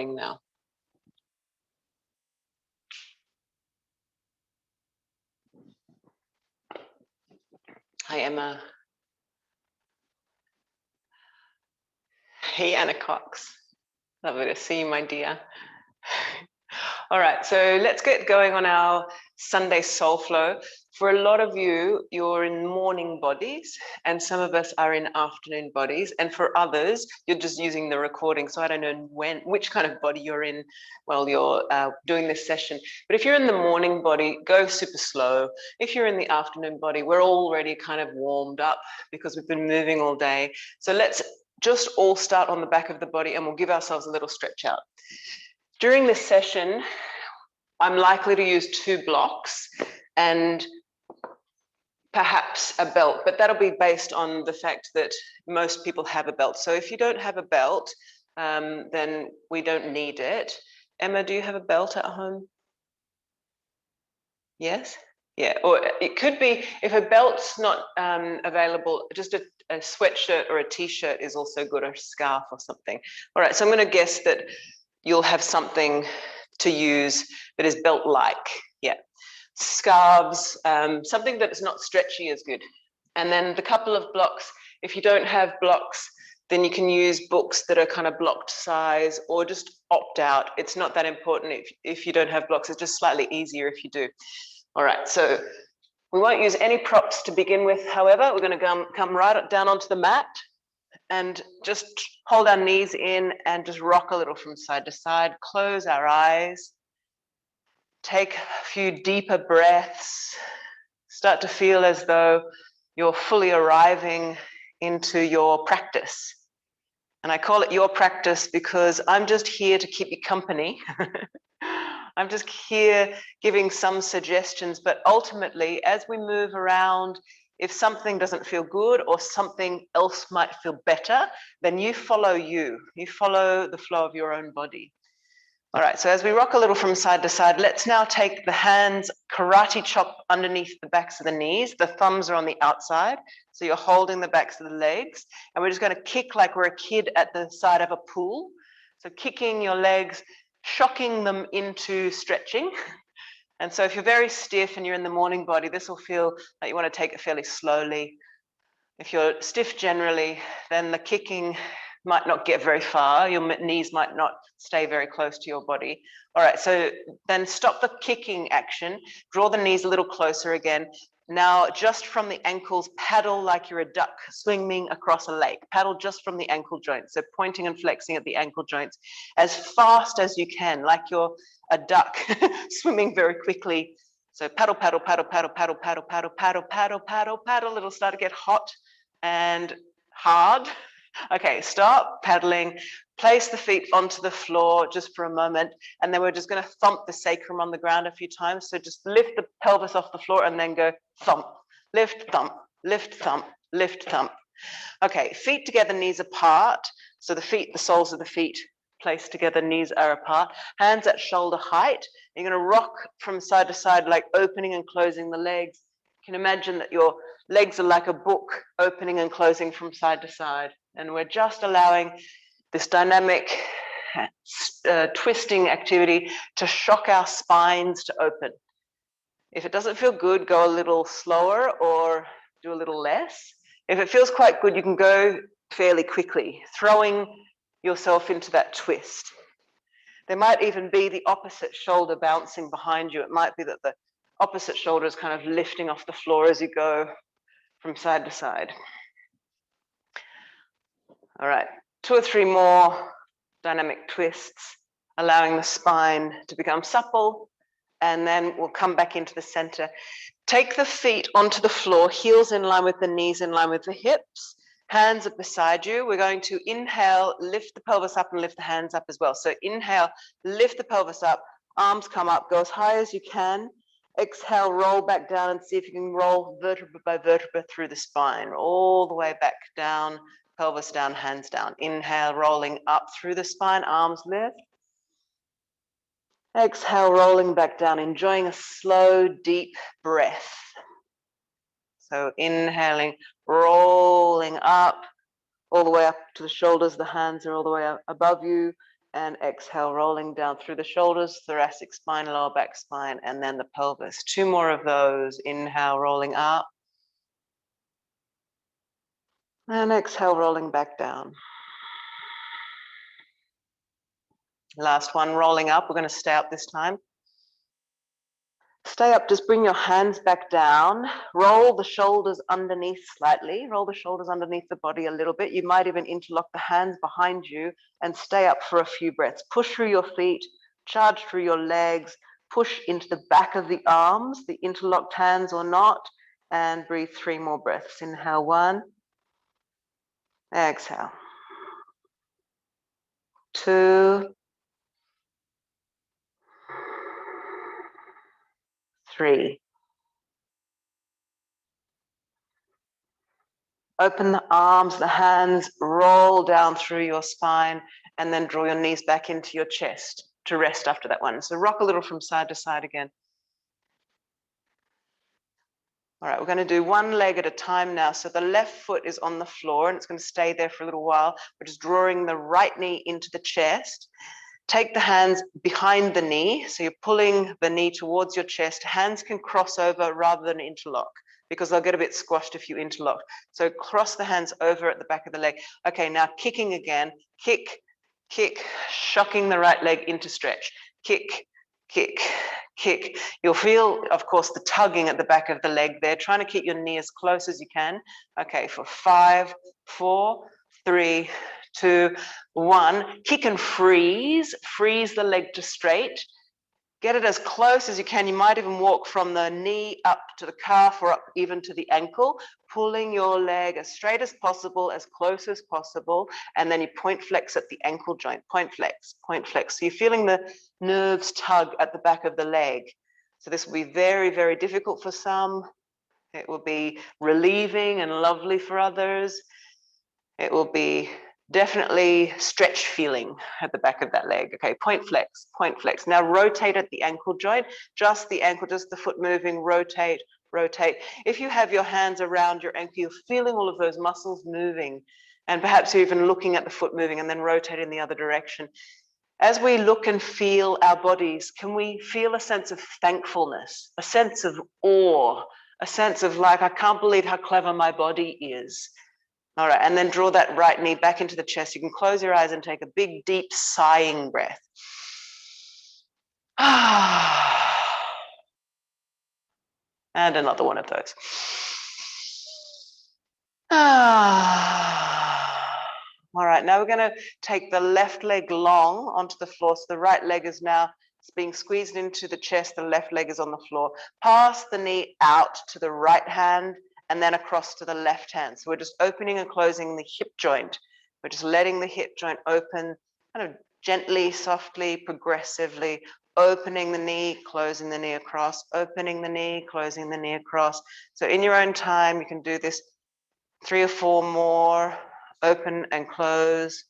now. Hi, Emma. Hey, Anna Cox. Lovely to see you, my dear. All right, so let's get going on our Sunday soul flow. For a lot of you, you're in morning bodies, and some of us are in afternoon bodies. And for others, you're just using the recording. So I don't know which kind of body you're in while you're doing this session. But if you're in the morning body, go super slow. If you're in the afternoon body, we're already kind of warmed up because we've been moving all day. So let's just all start on the back of the body, and we'll give ourselves a little stretch out. During this session, I'm likely to use 2 blocks and perhaps a belt, but that'll be based on the fact that most people have a belt. So if you don't have a belt, then we don't need it. Emma, do you have a belt at home? Yes? Yeah, or it could be, if a belt's not available, just a sweatshirt or a t-shirt is also good, or a scarf or something. All right, so I'm going to guess that you'll have something to use that is belt-like. Yeah, scarves, something that is not stretchy is good. And then the couple of blocks, if you don't have blocks, then you can use books that are kind of blocked size, or just opt out. It's not that important if you don't have blocks. It's just slightly easier if you do. All right, so we won't use any props to begin with. However, we're going to come right down onto the mat and just hold our knees in and just rock a little from side to side. Close our eyes. Take a few deeper breaths. Start to feel as though you're fully arriving into your practice. And I call it your practice because I'm just here to keep you company. I'm just here giving some suggestions, but ultimately, as we move around, if something doesn't feel good or something else might feel better, then you follow you follow the flow of your own body. All right, so as we rock a little from side to side, let's now take the hands, karate chop underneath the backs of the knees. The thumbs are on the outside, so you're holding the backs of the legs, and we're just going to kick like we're a kid at the side of a pool. So kicking your legs, shocking them into stretching. And so if you're very stiff and you're in the morning body, this will feel like you want to take it fairly slowly. If you're stiff generally, then the kicking might not get very far. Your knees might not stay very close to your body. All right, so then stop the kicking action, draw the knees a little closer again. Now, just from the ankles, paddle like you're a duck swimming across a lake. Paddle just from the ankle joints, so pointing and flexing at the ankle joints as fast as you can, like you're a duck swimming very quickly. So paddle, paddle, paddle, paddle, paddle, paddle, paddle, paddle, paddle, paddle, paddle. It'll start to get hot and hard. Okay, stop paddling, place the feet onto the floor just for a moment, and then we're just going to thump the sacrum on the ground a few times. So just lift the pelvis off the floor and then go thump, lift, thump, lift, thump, lift, thump. Okay, feet together, knees apart. So the feet, the soles of the feet placed together, knees are apart, hands at shoulder height. You're going to rock from side to side, like opening and closing the legs. You can imagine that your legs are like a book, opening and closing from side to side. And we're just allowing this dynamic twisting activity to shock our spines to open. If it doesn't feel good, go a little slower or do a little less. If it feels quite good, you can go fairly quickly, throwing yourself into that twist. There might even be the opposite shoulder bouncing behind you. It might be that the opposite shoulder is kind of lifting off the floor as you go from side to side. All right, 2 or 3 more dynamic twists, allowing the spine to become supple, and then we'll come back into the center. Take the feet onto the floor, heels in line with the knees, in line with the hips, hands are beside you. We're going to inhale, lift the pelvis up and lift the hands up as well. So inhale, lift the pelvis up, arms come up, go as high as you can. Exhale, roll back down and see if you can roll vertebra by vertebra through the spine, all the way back down, pelvis down, hands down. Inhale, rolling up through the spine, arms lift. Exhale, rolling back down, enjoying a slow, deep breath. So inhaling, rolling up, all the way up to the shoulders, the hands are all the way up above you. And exhale, rolling down through the shoulders, thoracic spine, lower back spine, and then the pelvis. 2 more of those. Inhale, rolling up. And exhale, rolling back down. Last one, rolling up. We're going to stay up this time. Stay up, just bring your hands back down. Roll the shoulders underneath slightly. Roll the shoulders underneath the body a little bit. You might even interlock the hands behind you and stay up for a few breaths. Push through your feet, charge through your legs, push into the back of the arms, the interlocked hands or not, and breathe 3 more breaths. Inhale, 1. Exhale. 2. 3. Open the arms, the hands, roll down through your spine, and then draw your knees back into your chest to rest after that one. So rock a little from side to side again. All right, we're going to do one leg at a time now. So the left foot is on the floor and it's going to stay there for a little while. We're just drawing the right knee into the chest. Take the hands behind the knee. So you're pulling the knee towards your chest. Hands can cross over rather than interlock, because they'll get a bit squashed if you interlock. So cross the hands over at the back of the leg. Okay, now kicking again. Kick, kick, shocking the right leg into stretch. Kick, kick, kick. You'll feel, of course, the tugging at the back of the leg there, trying to keep your knee as close as you can. Okay, for 5, 4, 3, 2, 1. Kick and freeze. Freeze the leg to straight. Get it as close as you can. You might even walk from the knee up to the calf or up even to the ankle, pulling your leg as straight as possible, as close as possible. And then you point flex at the ankle joint. Point flex, point flex. So you're feeling the nerves tug at the back of the leg. So this will be very, very difficult for some. It will be relieving and lovely for others. It will be definitely stretch feeling at the back of that leg. Okay, point flex, point flex. Now rotate at the ankle joint, just the ankle, just the foot moving, rotate, rotate. If you have your hands around your ankle, you're feeling all of those muscles moving, and perhaps you're even looking at the foot moving and then rotate in the other direction. As we look and feel our bodies, can we feel a sense of thankfulness, a sense of awe, a sense of like, I can't believe how clever my body is. All right, and then draw that right knee back into the chest. You can close your eyes and take a big, deep sighing breath. And another one of those. All right, now we're going to take the left leg long onto the floor. So the right leg is now being squeezed into the chest. The left leg is on the floor. Pass the knee out to the right hand and then across to the left hand. So we're just opening and closing the hip joint. We're just letting the hip joint open, kind of gently, softly, progressively, opening the knee, closing the knee across, opening the knee, closing the knee across. So in your own time, you can do this 3 or 4 more, open and close.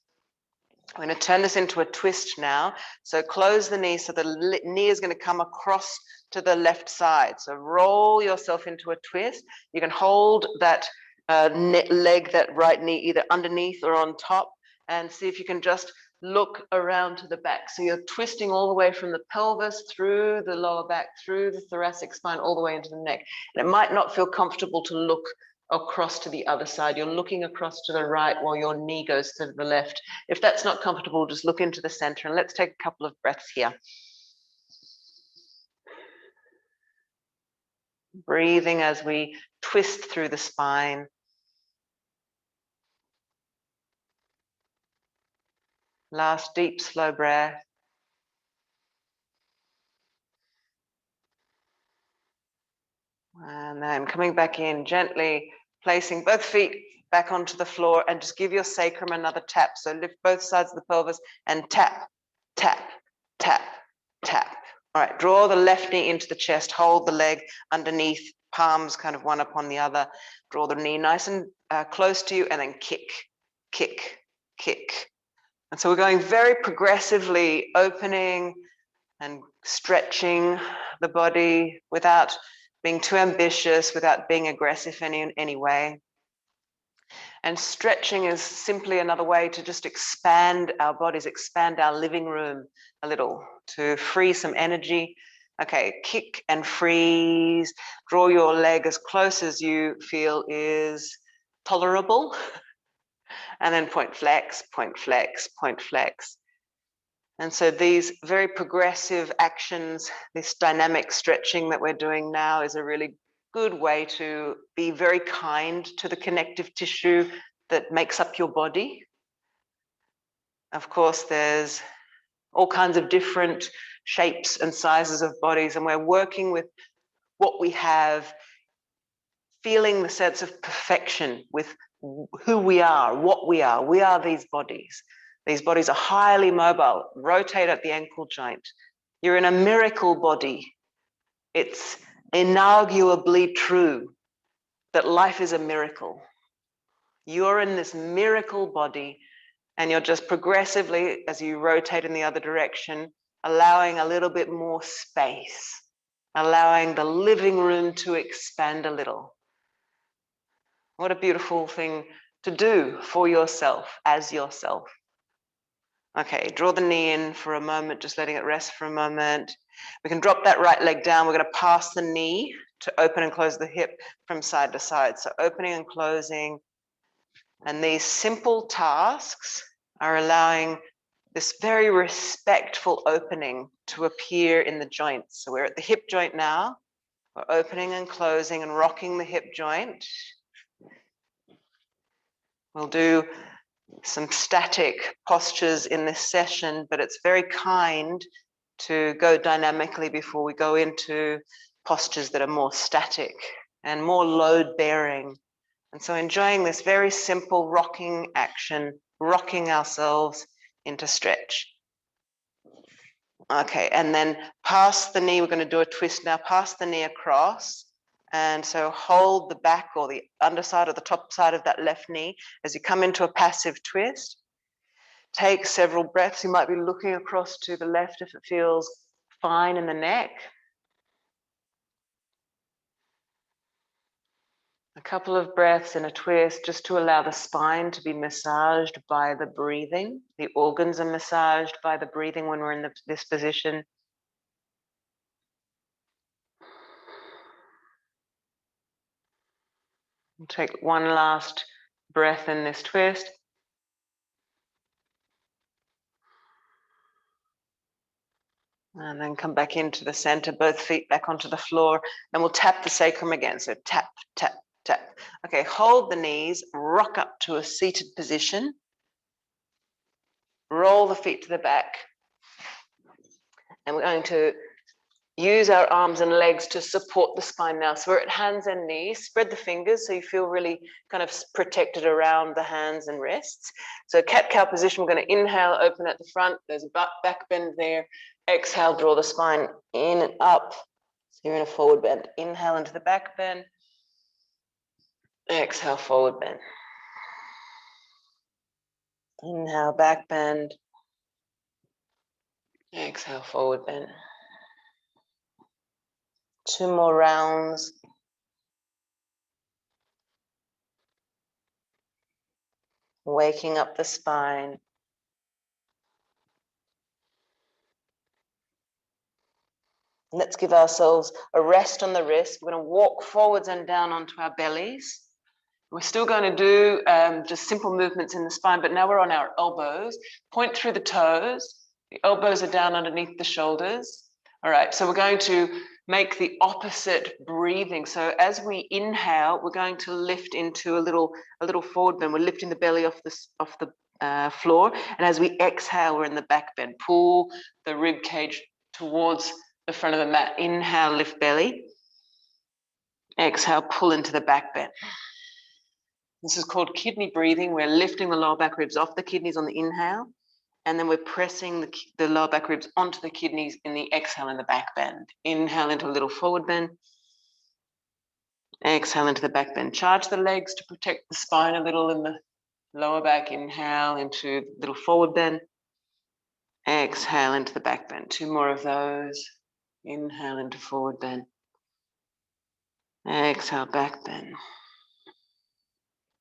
I'm going to turn this into a twist now. So close the knee, so the knee is going to come across to the left side. So roll yourself into a twist. You can hold that leg, that right knee, either underneath or on top, and see if you can just look around to the back. So you're twisting all the way from the pelvis through the lower back, through the thoracic spine, all the way into the neck. And it might not feel comfortable to look across to the other side. You're looking across to the right while your knee goes to the left. If that's not comfortable, just look into the center, and let's take a couple of breaths here. Breathing as we twist through the spine. Last deep, slow breath. And then coming back in, gently placing both feet back onto the floor, and just give your sacrum another tap. So lift both sides of the pelvis and tap, tap, tap, tap. All right, draw the left knee into the chest, hold the leg underneath, palms kind of one upon the other. Draw the knee nice and close to you, and then kick, kick, kick. And so we're going very progressively, opening and stretching the body without being too ambitious, without being aggressive in any way. And stretching is simply another way to just expand our bodies, expand our living room a little, to free some energy. Okay, kick and freeze. Draw your leg as close as you feel is tolerable. And then point flex, point flex, point flex. And so these very progressive actions, this dynamic stretching that we're doing now is a really good way to be very kind to the connective tissue that makes up your body. Of course, there's all kinds of different shapes and sizes of bodies, and we're working with what we have, feeling the sense of perfection with who we are, what we are. We are these bodies. These bodies are highly mobile, rotate at the ankle joint. You're in a miracle body. It's inarguably true that life is a miracle. You're in this miracle body, and you're just progressively, as you rotate in the other direction, allowing a little bit more space, allowing the living room to expand a little. What a beautiful thing to do for yourself, as yourself. Okay, draw the knee in for a moment, just letting it rest for a moment. We can drop that right leg down. We're going to pass the knee to open and close the hip from side to side. So opening and closing. And these simple tasks are allowing this very respectful opening to appear in the joints. So we're at the hip joint now. We're opening and closing and rocking the hip joint. We'll do some static postures in this session, but it's very kind to go dynamically before we go into postures that are more static and more load bearing. And so enjoying this very simple rocking action, rocking ourselves into stretch. Okay, and then pass the knee. We're going to do a twist now. Pass the knee across. And so hold the back or the underside or the top side of that left knee as you come into a passive twist. Take several breaths. You might be looking across to the left if it feels fine in the neck. A couple of breaths in a twist just to allow the spine to be massaged by the breathing. The organs are massaged by the breathing when we're in this position. We'll take one last breath in this twist. And then come back into the center, both feet back onto the floor, and we'll tap the sacrum again. So tap, tap, tap. Okay, hold the knees, rock up to a seated position. Roll the feet to the back. And we're going to use our arms and legs to support the spine now. So we're at hands and knees. Spread the fingers so you feel really kind of protected around the hands and wrists. So cat-cow position, we're going to inhale, open at the front. There's a back bend there. Exhale, draw the spine in and up. So you're in a forward bend. Inhale into the back bend. Exhale, forward bend. Inhale, back bend. Exhale, forward bend. 2 more rounds. Waking up the spine. Let's give ourselves a rest on the wrist. We're going to walk forwards and down onto our bellies. We're still going to do just simple movements in the spine, but now we're on our elbows. Point through the toes. The elbows are down underneath the shoulders. All right, so we're going to make the opposite breathing. So as we inhale, we're going to lift into a little forward bend. We're lifting the belly off the floor, and as we exhale, we're in the back bend. Pull the rib cage towards the front of the mat. Inhale, lift belly. Exhale, pull into the back bend. This is called kidney breathing. We're lifting the lower back ribs off the kidneys on the inhale, and then we're pressing the lower back ribs onto the kidneys in the exhale in the back bend. Inhale into a little forward bend. Exhale into the back bend. Charge the legs to protect the spine a little in the lower back. Inhale into little forward bend. Exhale into the back bend. 2 more of those. Inhale into forward bend. Exhale, back bend.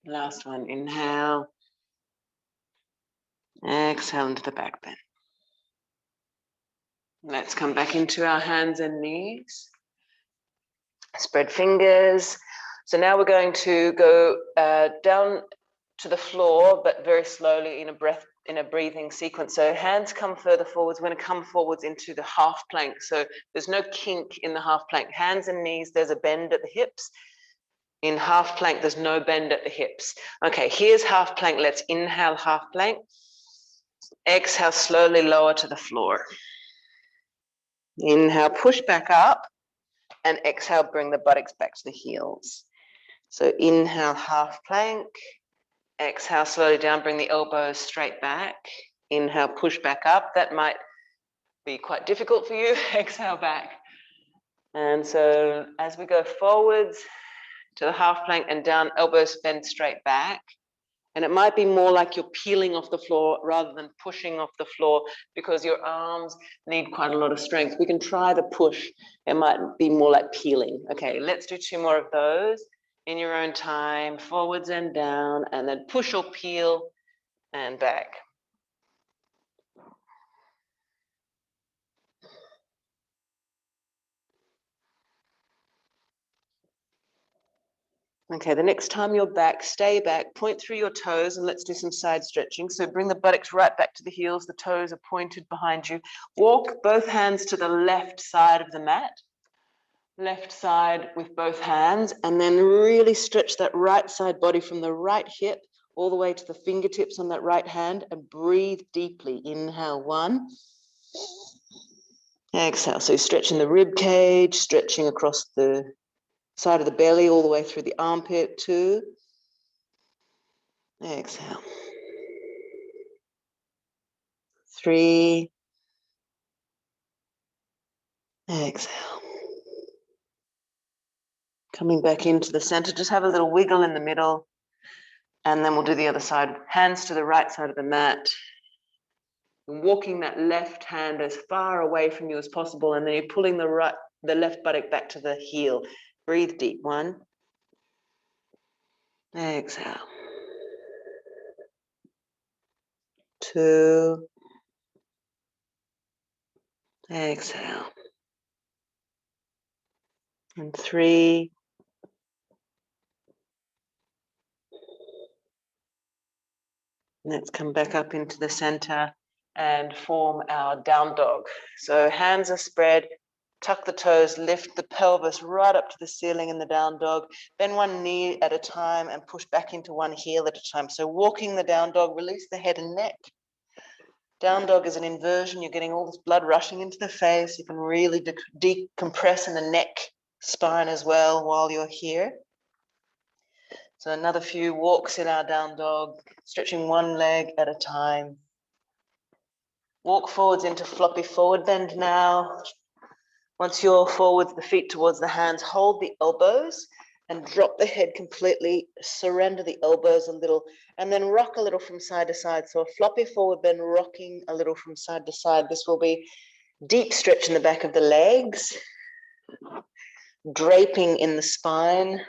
Last one, inhale. Exhale into the back bend. Let's come back into our hands and knees. Spread fingers. So now we're going to go down to the floor, but very slowly in a breathing sequence. So hands come further forwards. We're going to come forwards into the half plank. So there's no kink in the half plank. Hands and knees, there's a bend at the hips. In half plank, there's no bend at the hips. Okay, here's half plank. Let's inhale half plank. Exhale, slowly lower to the floor. Inhale, push back up, and exhale, bring the buttocks back to the heels. So inhale, half plank. Exhale, slowly down, bring the elbows straight back. Inhale, push back up. That might be quite difficult for you. Exhale back. And so as we go forwards to the half plank and down, elbows bend straight back. And it might be more like you're peeling off the floor rather than pushing off the floor because your arms need quite a lot of strength. We can try the push. It might be more like peeling. Okay, let's do 2 more of those in your own time, forwards and down, and then push or peel and back. Okay, the next time you're back, stay back, point through your toes, and let's do some side stretching. So bring the buttocks right back to the heels, the toes are pointed behind you. Walk both hands to the left side of the mat, left side with both hands, and then really stretch that right side body from the right hip all the way to the fingertips on that right hand, and breathe deeply. Inhale, 1. Exhale, so stretching the rib cage, stretching across the side of the belly all the way through the armpit, 2. Exhale. 3. Exhale. Coming back into the center, just have a little wiggle in the middle, and then we'll do the other side. Hands to the right side of the mat. And walking that left hand as far away from you as possible, and then you're pulling the left buttock back to the heel. Breathe deep. 1. Exhale. 2. Exhale. And 3. Let's come back up into the center and form our down dog. So hands are spread, tuck the toes, lift the pelvis right up to the ceiling in the down dog, bend one knee at a time and push back into one heel at a time. So walking the down dog, release the head and neck. Down dog is an inversion. You're getting all this blood rushing into the face. You can really decompress in the neck, spine as well while you're here. So another few walks in our down dog, stretching one leg at a time. Walk forwards into floppy forward bend now. Once you're forwards, the feet towards the hands, hold the elbows and drop the head completely, surrender the elbows a little, and then rock a little from side to side. So a floppy forward bend, rocking a little from side to side. This will be deep stretch in the back of the legs, draping in the spine,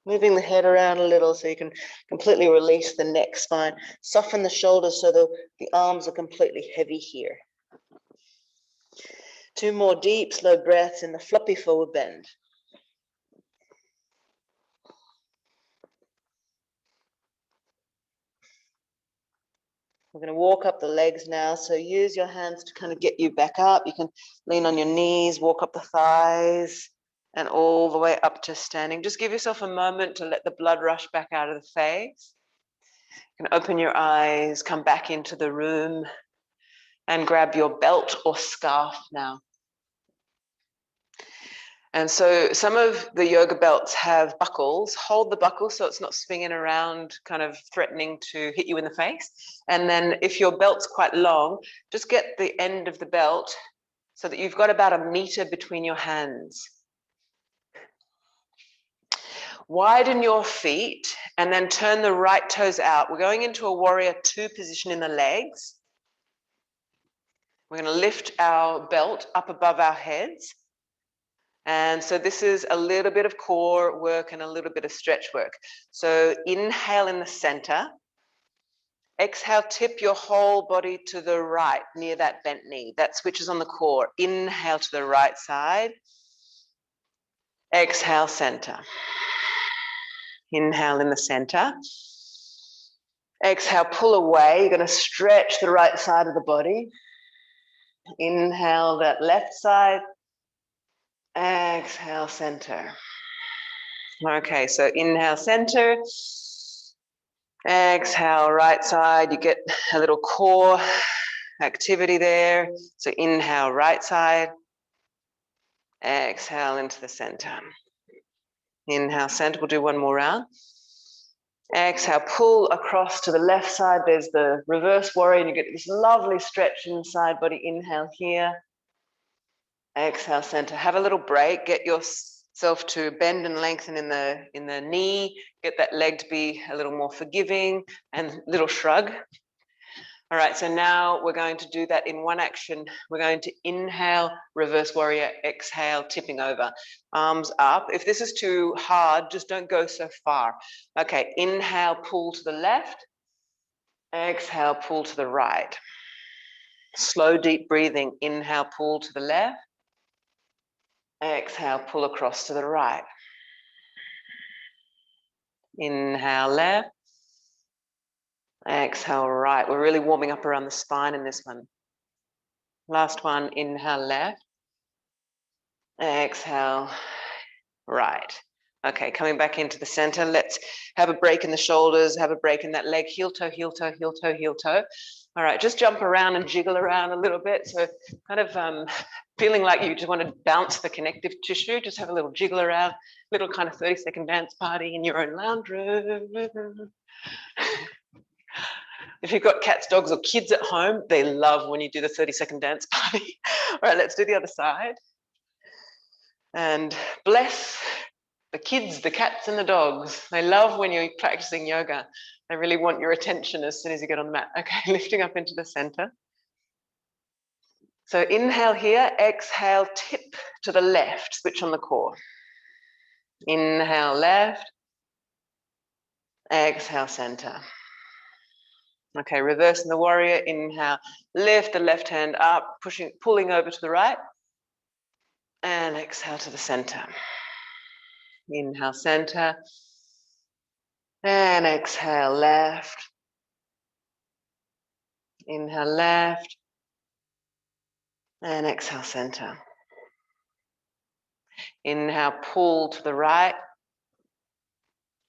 moving the head around a little so you can completely release the neck, spine, soften the shoulders so the arms are completely heavy here. 2 more deep, slow breaths in the floppy forward bend. We're going to walk up the legs now. So use your hands to kind of get you back up. You can lean on your knees, walk up the thighs, and all the way up to standing. Just give yourself a moment to let the blood rush back out of the face. You can open your eyes, come back into the room, and grab your belt or scarf now. And so some of the yoga belts have buckles. Hold the buckle so it's not swinging around, kind of threatening to hit you in the face. And then if your belt's quite long, just get the end of the belt so that you've got about 1 meter between your hands. Widen your feet and then turn the right toes out. We're going into a warrior 2 position in the legs. We're going to lift our belt up above our heads. And so this is a little bit of core work and a little bit of stretch work. So inhale in the center. Exhale, tip your whole body to the right near that bent knee. That switches on the core. Inhale to the right side. Exhale, center. Inhale in the center. Exhale, pull away. You're going to stretch the right side of the body. Inhale that left side. Exhale, center. Okay, so inhale, center. Exhale, right side. You get a little core activity there. So inhale, right side. Exhale into the center. Inhale, center. We'll do one more round. Exhale, pull across to the left side. There's the reverse warrior, and you get this lovely stretch inside body. Inhale here. Exhale, center. Have a little break. Get yourself to bend and lengthen in the knee. Get that leg to be a little more forgiving, and little shrug. All right, so now we're going to do that in one action. We're going to inhale, reverse warrior, exhale, tipping over, arms up. If this is too hard, just don't go so far. Okay, inhale, pull to the left. Exhale, pull to the right. Slow, deep breathing. Inhale, pull to the left. Exhale, pull across to the right. Inhale, left. Exhale, right. We're really warming up around the spine in this one. Last one, inhale, left. Exhale, right. Okay, coming back into the center. Let's have a break in the shoulders, have a break in that leg. Heel toe, heel toe, heel toe, heel toe. All right, just jump around and jiggle around a little bit. So kind of feeling like you just want to bounce the connective tissue, just have a little jiggle around, little kind of 30-second dance party in your own lounge room. If you've got cats, dogs, or kids at home, they love when you do the 30-second dance party. All right, let's do the other side. And bless the kids, the cats, and the dogs. They love when you're practicing yoga. They really want your attention as soon as you get on the mat. Okay, lifting up into the center. So inhale here, exhale, tip to the left, switch on the core. Inhale, left. Exhale, center. Okay, reversing the warrior. Inhale, lift the left hand up, pulling over to the right. And exhale to the center. Inhale, center. And exhale, left. Inhale, left. And exhale, center. Inhale, pull to the right.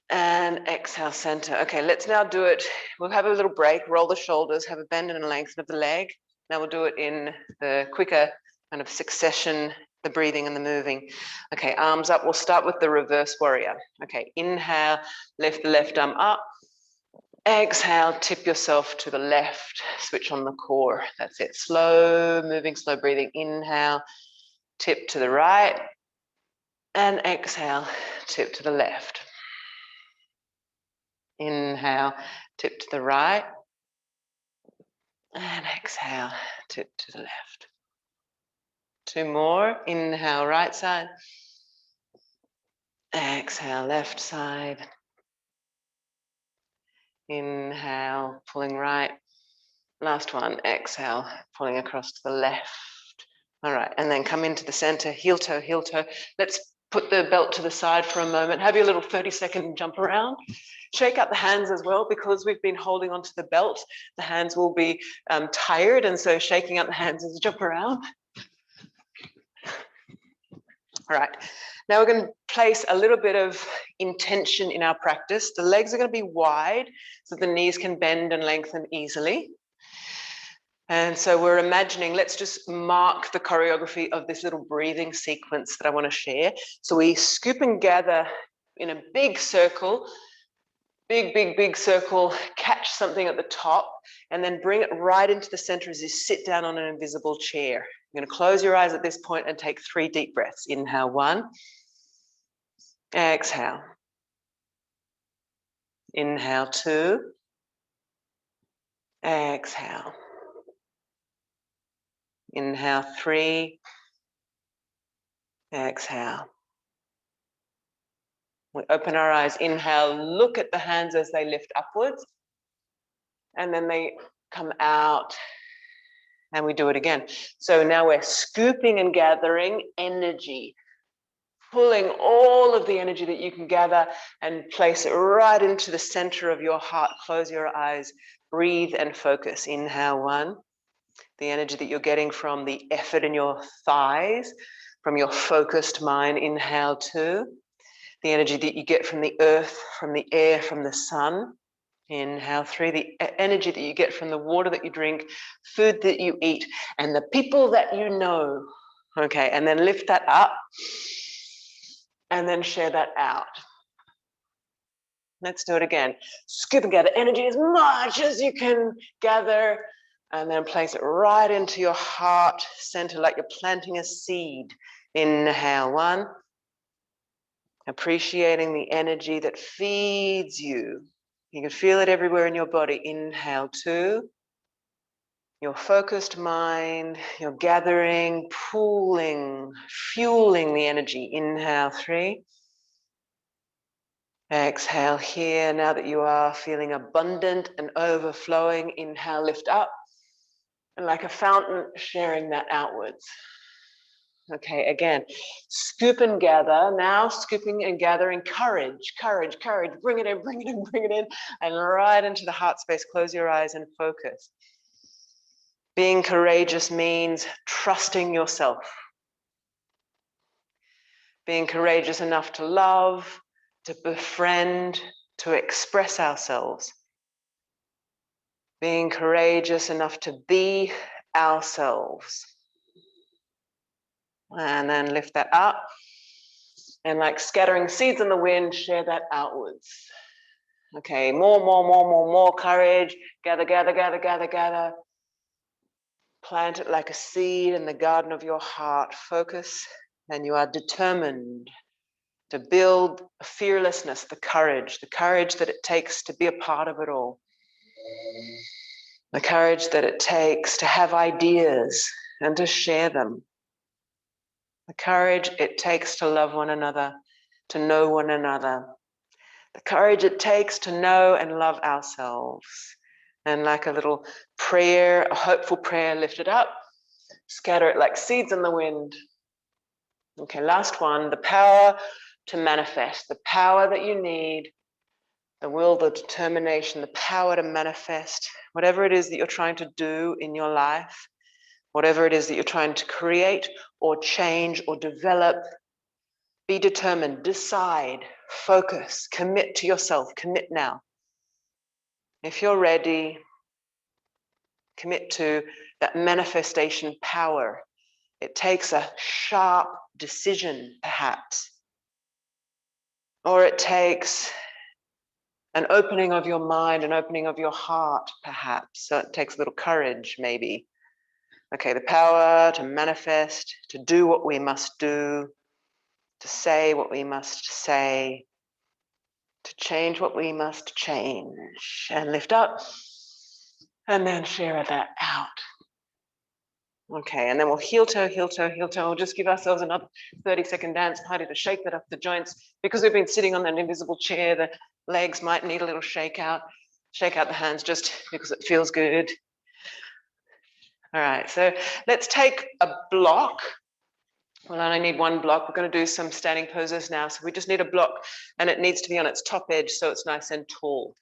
And exhale, center. Okay, let's now do it. We'll have a little break, roll the shoulders, have a bend and a lengthen of the leg. Now we'll do it in the quicker kind of succession, the breathing and the moving. Okay, arms up. We'll start with the reverse warrior. Okay, inhale, lift the left arm up. Exhale, tip yourself to the left, switch on the core. That's it. Slow moving, slow breathing. Inhale, tip to the right. And exhale, tip to the left. Inhale, tip to the right. And exhale, tip to the left. Two more. Inhale, right side. Exhale, left side. Inhale, pulling right. Last one. Exhale, pulling across to the left. All right, and then come into the center, heel toe, heel toe. Let's put the belt to the side for a moment. Have your little 30-second jump around. Shake up the hands as well, because we've been holding onto the belt. The hands will be tired, and so shaking up the hands as you jump around. All right, now we're going to place a little bit of intention in our practice. The legs are going to be wide so the knees can bend and lengthen easily. And so we're imagining, let's just mark the choreography of this little breathing sequence that I want to share. So we scoop and gather in a big circle, big circle, catch something at the top, and then bring it right into the center as you sit down on an invisible chair. You're going to close your eyes at this point and take 3 deep breaths. Inhale, 1. Exhale. Inhale, 2. Exhale. Inhale, 3. Exhale. We open our eyes, inhale, look at the hands as they lift upwards, and then they come out, and we do it again. So now we're scooping and gathering energy, pulling all of the energy that you can gather and place it right into the center of your heart. Close your eyes, breathe and focus. Inhale, 1. The energy that you're getting from the effort in your thighs, from your focused mind. Inhale, 2. The energy that you get from the earth, from the air, from the sun. Inhale, 3. The energy that you get from the water that you drink, food that you eat, and the people that you know. Okay, and then lift that up and then share that out. Let's do it again. Scoop and gather energy as much as you can gather, and then place it right into your heart center like you're planting a seed. Inhale, 1. Appreciating the energy that feeds you. You can feel it everywhere in your body. Inhale, 2. Your focused mind, you're gathering, pooling, fueling the energy. Inhale, 3. Exhale here. Now that you are feeling abundant and overflowing, inhale, lift up. And like a fountain, sharing that outwards. Okay, again, scoop and gather. Now scooping and gathering courage, courage, courage. Bring it in, bring it in, bring it in. And right into the heart space. Close your eyes and focus. Being courageous means trusting yourself. Being courageous enough to love, to befriend, to express ourselves. Being courageous enough to be ourselves. And then lift that up. And like scattering seeds in the wind, share that outwards. Okay, more courage. Gather, gather, gather, gather, gather. Plant it like a seed in the garden of your heart. Focus, and you are determined to build a fearlessness, the courage that it takes to be a part of it all. The courage that it takes to have ideas and to share them. The courage it takes to love one another, to know one another. The courage it takes to know and love ourselves. And like a little prayer, a hopeful prayer, lift it up, scatter it like seeds in the wind. Okay, last one, the power to manifest, the power that you need, the will, the determination, the power to manifest, whatever it is that you're trying to do in your life, whatever it is that you're trying to create or change or develop, be determined, decide, focus, commit to yourself, commit now. If you're ready, commit to that manifestation power. It takes a sharp decision, perhaps, or it takes an opening of your mind, an opening of your heart, perhaps. So it takes a little courage, maybe. Okay, the power to manifest, to do what we must do, to say what we must say, to change what we must change. And lift up, and then share that out. Okay, and then we'll heel toe, heel toe, heel toe. We'll just give ourselves another 30-second dance party to shake that up the joints. Because we've been sitting on that invisible chair, the legs might need a little shake out. Shake out the hands just because it feels good. All right, so let's take a block. We'll only need one block. We're going to do some standing poses now. So we just need a block, and it needs to be on its top edge so it's nice and tall.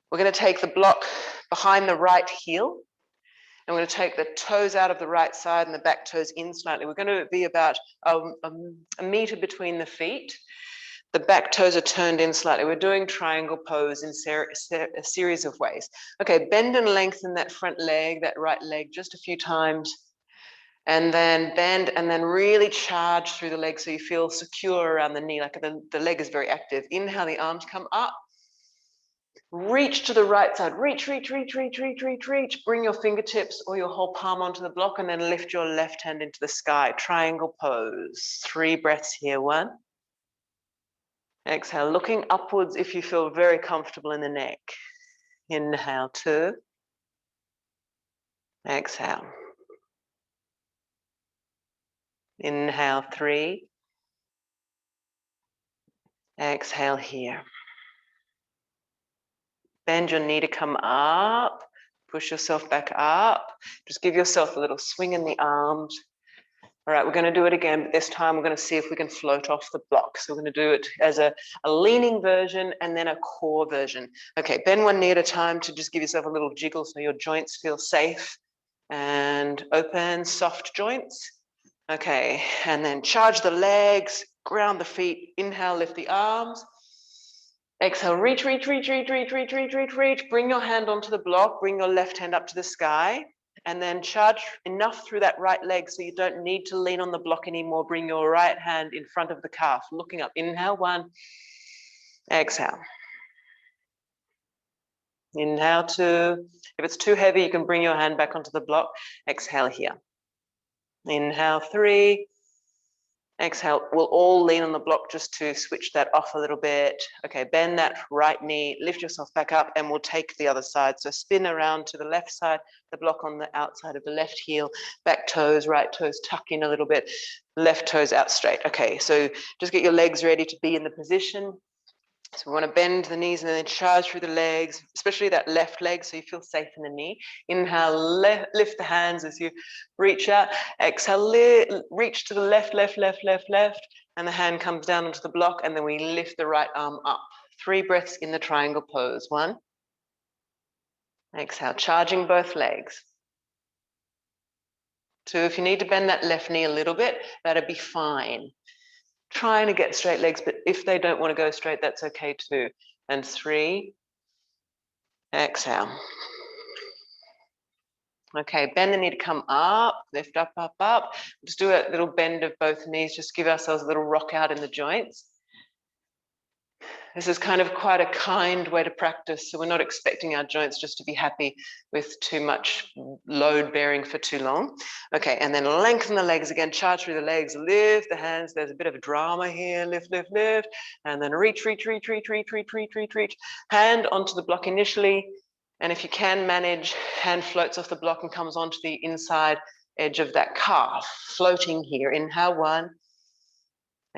We're going to take the block behind the right heel. And we're going to take the toes out of the right side and the back toes in slightly. We're going to be about a meter between the feet. The back toes are turned in slightly. We're doing triangle pose in a series of ways. Okay, bend and lengthen that front leg, that right leg, just a few times. And then bend and then really charge through the leg so you feel secure around the knee, like the leg is very active. Inhale, the arms come up. Reach to the right side, reach. Bring your fingertips or your whole palm onto the block and then lift your left hand into the sky. Triangle pose. 3 breaths here. 1. Exhale, looking upwards if you feel very comfortable in the neck. Inhale, 2. Exhale. Inhale, 3. Exhale here. Bend your knee to come up. Push yourself back up. Just give yourself a little swing in the arms. All right, we're going to do it again, but this time we're going to see if we can float off the block. So we're going to do it as a leaning version and then a core version. Okay, bend one knee at a time to just give yourself a little jiggle so your joints feel safe and open, soft joints. Okay, and then charge the legs, ground the feet. Inhale, lift the arms. Exhale, reach, reach, reach, reach, reach, reach, reach, reach, reach. Bring your hand onto the block, bring your left hand up to the sky. And then charge enough through that right leg so you don't need to lean on the block anymore. Bring your right hand in front of the calf, looking up. Inhale, 1. Exhale. Inhale, 2. If it's too heavy, you can bring your hand back onto the block. Exhale here. Inhale, 3. Exhale. We'll all lean on the block just to switch that off a little bit. Okay, bend that right knee, lift yourself back up, and we'll take the other side. So spin around to the left side, the block on the outside of the left heel, back toes, right toes tuck in a little bit, left toes out straight. Okay, so just get your legs ready to be in the position. So we want to bend the knees and then charge through the legs, especially that left leg, so you feel safe in the knee. Inhale, lift the hands as you reach out. Exhale, reach to the left, left, left, left, left, and the hand comes down onto the block, and then we lift the right arm up. 3 breaths in the triangle pose. 1. Exhale, charging both legs. 2, if you need to bend that left knee a little bit, that'd be fine. Trying to get straight legs, but if they don't want to go straight, that's okay too. And 3, exhale. Okay, bend the knee to come up, lift up, up, up. Just do a little bend of both knees, just give ourselves a little rock out in the joints. This is kind of quite a kind way to practice, so we're not expecting our joints just to be happy with too much load bearing for too long. Okay, and then lengthen the legs again, charge through the legs, lift the hands. There's a bit of a drama here, lift, lift, lift, and then reach, reach, reach, reach, reach, reach, reach, reach, reach. Hand onto the block initially, and if you can manage, hand floats off the block and comes onto the inside edge of that calf, floating here. Inhale, 1.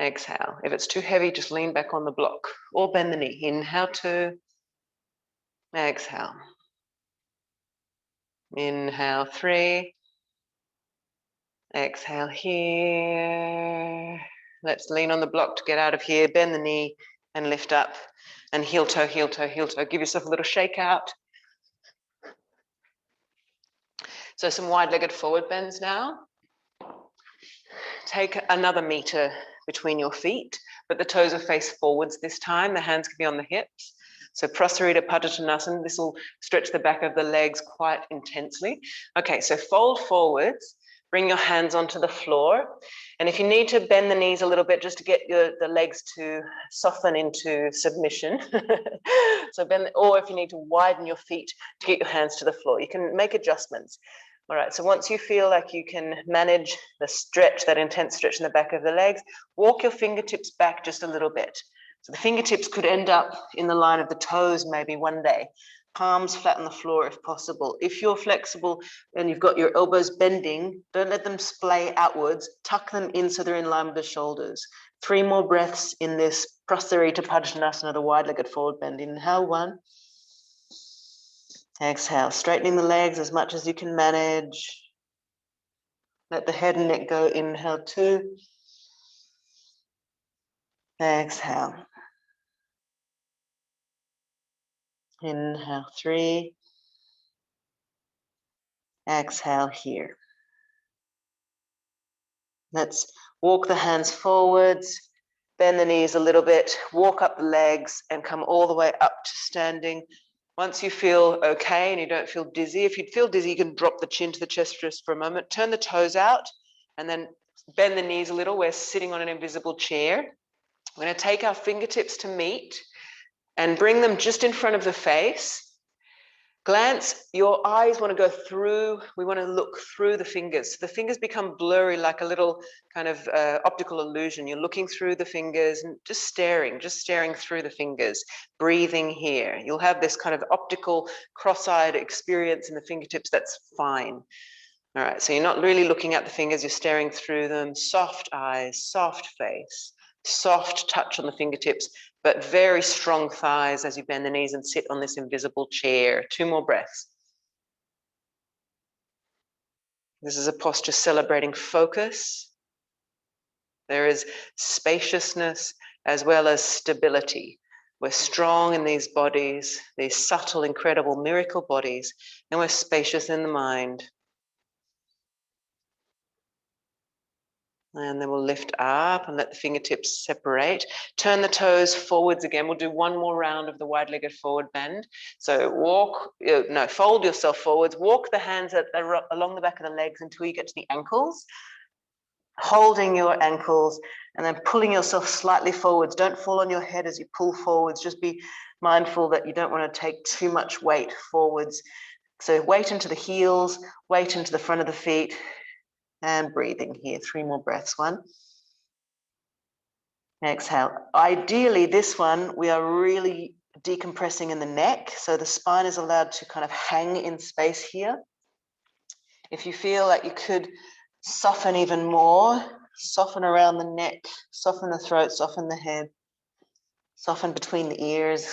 Exhale. If it's too heavy, just lean back on the block or bend the knee. Inhale, 2. Exhale. Inhale, 3. Exhale here. Let's lean on the block to get out of here. Bend the knee and lift up. And heel toe, heel toe, heel toe. Give yourself a little shake out. So some wide-legged forward bends now. Take another meter between your feet, but the toes are face forwards this time. The hands can be on the hips. So Prasarita Padottanasana, this will stretch the back of the legs quite intensely. Okay, so fold forwards, bring your hands onto the floor. And if you need to bend the knees a little bit just to get the legs to soften into submission, so bend, or if you need to widen your feet to get your hands to the floor, you can make adjustments. All right, so once you feel like you can manage the stretch, that intense stretch in the back of the legs, walk your fingertips back just a little bit. So the fingertips could end up in the line of the toes maybe one day. Palms flat on the floor if possible. If you're flexible and you've got your elbows bending, don't let them splay outwards. Tuck them in so they're in line with the shoulders. 3 more breaths in this Prasarita Padottanasana, the wide-legged forward bend. Inhale, 1. Exhale, straightening the legs as much as you can manage. Let the head and neck go. Inhale, 2. Exhale. Inhale, 3. Exhale here. Let's walk the hands forwards, bend the knees a little bit, walk up the legs and come all the way up to standing. Once you feel okay and you don't feel dizzy, if you feel dizzy, you can drop the chin to the chest just for a moment. Turn the toes out and then bend the knees a little. We're sitting on an invisible chair. We're going to take our fingertips to meet and bring them just in front of the face. Glance, your eyes want to go through, we want to look through the fingers. The fingers become blurry like a little kind of optical illusion. You're looking through the fingers and just staring through the fingers, breathing here. You'll have this kind of optical cross-eyed experience in the fingertips, that's fine. All right, so you're not really looking at the fingers, you're staring through them. Soft eyes, soft face, soft touch on the fingertips, but very strong thighs as you bend the knees and sit on this invisible chair. 2 more breaths. This is a posture celebrating focus. There is spaciousness as well as stability. We're strong in these bodies, these subtle, incredible miracle bodies, and we're spacious in the mind. And then we'll lift up and let the fingertips separate. Turn the toes forwards again. We'll do 1 more round of the wide-legged forward bend. So fold yourself forwards. Walk the hands along the back of the legs until you get to the ankles. Holding your ankles and then pulling yourself slightly forwards. Don't fall on your head as you pull forwards. Just be mindful that you don't want to take too much weight forwards. So weight into the heels, weight into the front of the feet, and breathing here. 3 more breaths. 1. Exhale. Ideally, this one, we are really decompressing in the neck. So the spine is allowed to kind of hang in space here. If you feel like you could soften even more, soften around the neck, soften the throat, soften the head, soften between the ears.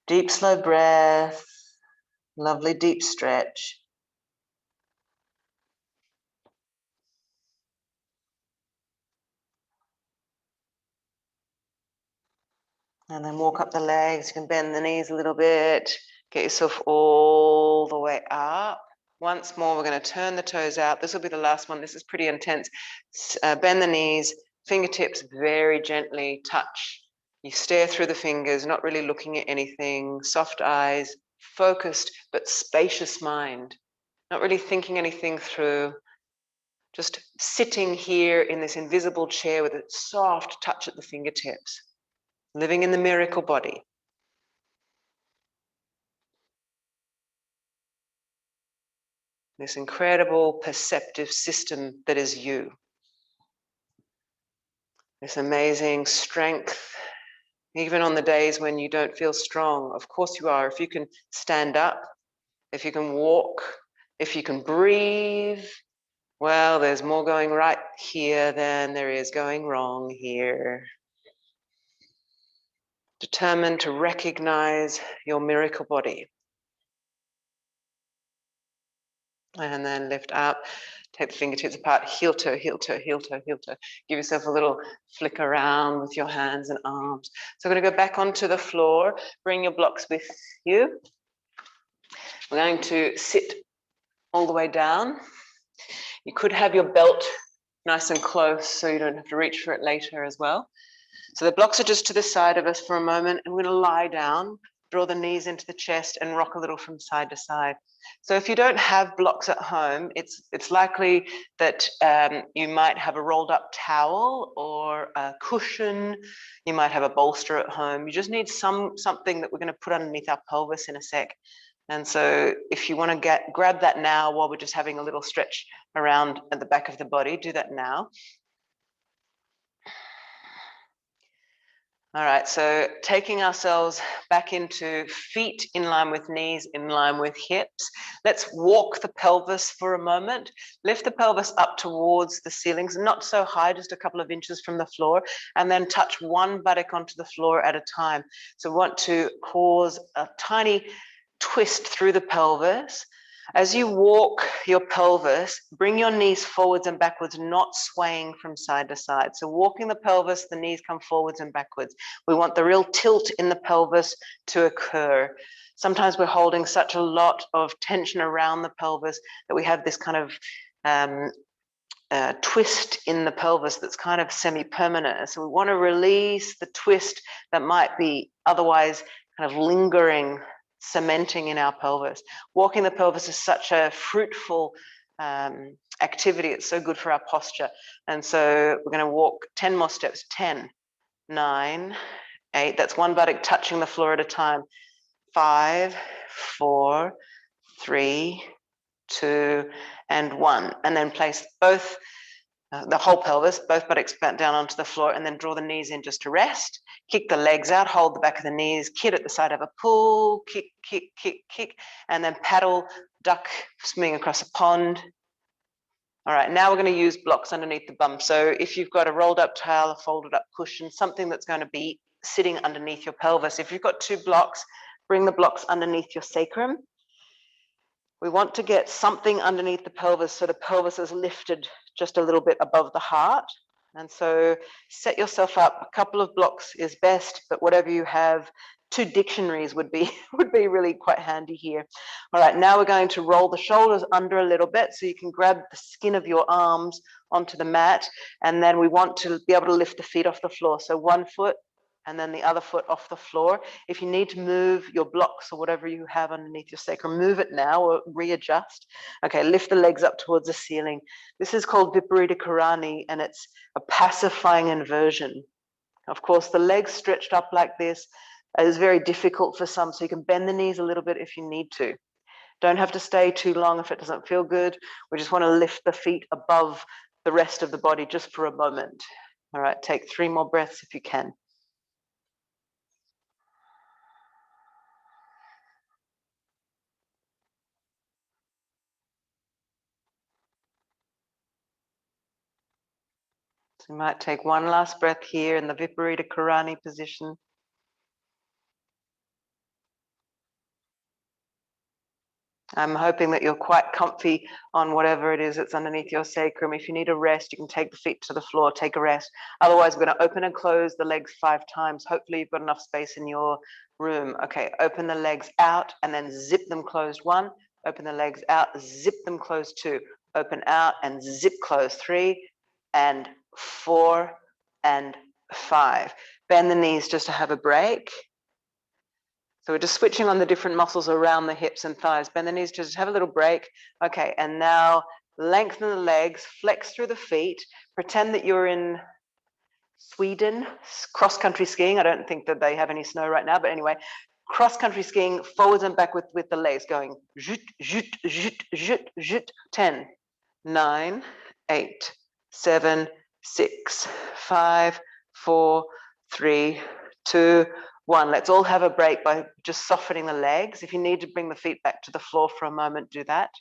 Deep, slow breath. Lovely deep stretch. And then walk up the legs. You can bend the knees a little bit. Get yourself all the way up. Once more, we're going to turn the toes out. This will be the last one. This is pretty intense. Bend the knees, fingertips very gently touch. You stare through the fingers, not really looking at anything. Soft eyes, focused but spacious mind. Not really thinking anything through. Just sitting here in this invisible chair with a soft touch at the fingertips. Living in the miracle body. This incredible perceptive system that is you. This amazing strength, even on the days when you don't feel strong. Of course you are. If you can stand up, if you can walk, if you can breathe, well, there's more going right here than there is going wrong here. Determined to recognize your miracle body. And then lift up, take the fingertips apart, heel toe, heel toe, heel toe, heel toe. Give yourself a little flick around with your hands and arms. So we're going to go back onto the floor, bring your blocks with you. We're going to sit all the way down. You could have your belt nice and close so you don't have to reach for it later as well. So the blocks are just to the side of us for a moment, and we're going to lie down, draw the knees into the chest and rock a little from side to side. So if you don't have blocks at home, it's likely that you might have a rolled up towel or a cushion. You might have a bolster at home. You just need something that we're going to put underneath our pelvis in a sec. And so if you want to grab that now while we're just having a little stretch around at the back of the body, do that now. All right, so taking ourselves back into feet in line with knees, in line with hips. Let's walk the pelvis for a moment. Lift the pelvis up towards the ceilings, not so high, just a couple of inches from the floor, and then touch one buttock onto the floor at a time. So we want to cause a tiny twist through the pelvis. As you walk your pelvis, bring your knees forwards and backwards, not swaying from side to side. So walking the pelvis, the knees come forwards and backwards. We want the real tilt in the pelvis to occur. Sometimes we're holding such a lot of tension around the pelvis that we have this kind of twist in the pelvis that's kind of semi-permanent. So we want to release the twist that might be otherwise kind of lingering, cementing in our pelvis. Walking the pelvis is such a fruitful activity. It's so good for our posture. And so we're going to walk 10 more steps. 10, 9, 8. That's one buttock touching the floor at a time. 5, 4, 3, 2, and 1. And then place both the whole pelvis, both buttocks down onto the floor, and then draw the knees in just to rest. Kick the legs out, hold the back of the knees, kid at the side of a pool, kick, kick, kick, kick, and then paddle duck swimming across a pond. All right, now we're going to use blocks underneath the bum. So if you've got a rolled up towel, a folded up cushion, something that's going to be sitting underneath your pelvis. If you've got 2 blocks, bring the blocks underneath your sacrum. We want to get something underneath the pelvis so the pelvis is lifted just a little bit above the heart. And so set yourself up. A couple of blocks is best, but whatever you have, 2 dictionaries would be really quite handy here. All right, now we're going to roll the shoulders under a little bit so you can grab the skin of your arms onto the mat. And then we want to be able to lift the feet off the floor. So 1 foot and then the other foot off the floor. If you need to move your blocks or whatever you have underneath your sacrum, move it now or readjust. Okay, lift the legs up towards the ceiling. This is called Viparita Karani, and it's a pacifying inversion. Of course, the legs stretched up like this is very difficult for some, so you can bend the knees a little bit if you need to. Don't have to stay too long if it doesn't feel good. We just want to lift the feet above the rest of the body just for a moment. All right, take 3 more breaths if you can. So you might take 1 last breath here in the Viparita Karani position. I'm hoping that you're quite comfy on whatever it is that's underneath your sacrum. If you need a rest, you can take the feet to the floor, take a rest. Otherwise, we're going to open and close the legs 5 times. Hopefully, you've got enough space in your room. Okay, open the legs out and then zip them closed 1. Open the legs out, zip them closed 2. Open out and zip closed 3 and 4 and 5. Bend the knees just to have a break. So we're just switching on the different muscles around the hips and thighs. Bend the knees, just have a little break. Okay, and now lengthen the legs, flex through the feet. Pretend that you're in Sweden, cross-country skiing. I don't think that they have any snow right now, but anyway, cross-country skiing, forwards and back with the legs going. Zhut, zhut, zhut, zhut, zhut. 10, 9, 8, 7, 6, 5, 4, 3, 2, 1. Let's all have a break by just softening the legs. If you need to bring the feet back to the floor for a moment, do that.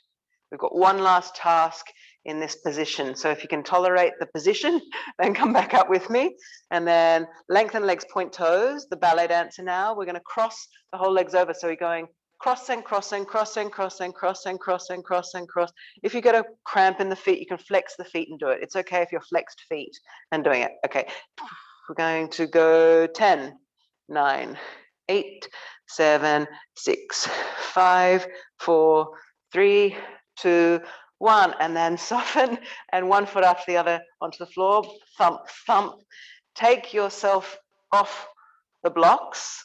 We've got 1 last task in this position. So if you can tolerate the position, then come back up with me. And then lengthen legs, point toes, the ballet dancer now. We're going to cross the whole legs over. So we're going cross and cross and cross and cross and cross and cross and cross and cross. If you get a cramp in the feet, you can flex the feet and do it. It's okay if you're flexed feet and doing it. Okay, we're going to go 10, 9, 8, 7, 6, 5, 4, 3, 2, 1, and then soften and 1 foot after the other onto the floor. Thump, thump. Take yourself off the blocks,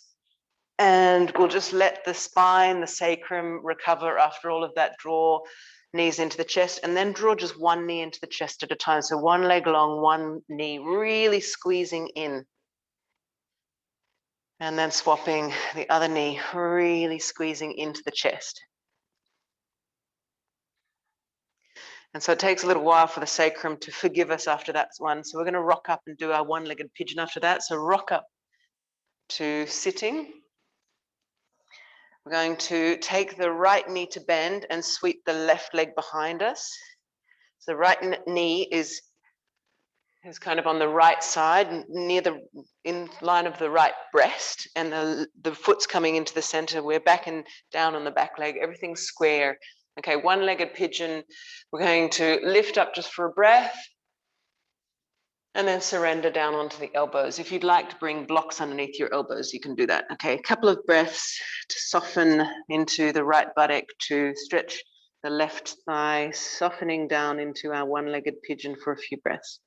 and we'll just let the spine, the sacrum recover after all of that. Draw knees into the chest, and then draw just 1 knee into the chest at a time. So 1 leg long, 1 knee, really squeezing in. And then swapping the other knee, really squeezing into the chest. And so it takes a little while for the sacrum to forgive us after that one. So we're going to rock up and do our 1-legged pigeon after that. So rock up to sitting. We're going to take the right knee to bend and sweep the left leg behind us. So the right knee is kind of on the right side, near the in line of the right breast, and the foot's coming into the center. We're back and down on the back leg, everything's square. Okay, 1-legged pigeon. We're going to lift up just for a breath and then surrender down onto the elbows. If you'd like to bring blocks underneath your elbows, you can do that. Okay, a couple of breaths to soften into the right buttock, to stretch the left thigh, softening down into our 1-legged pigeon for a few breaths.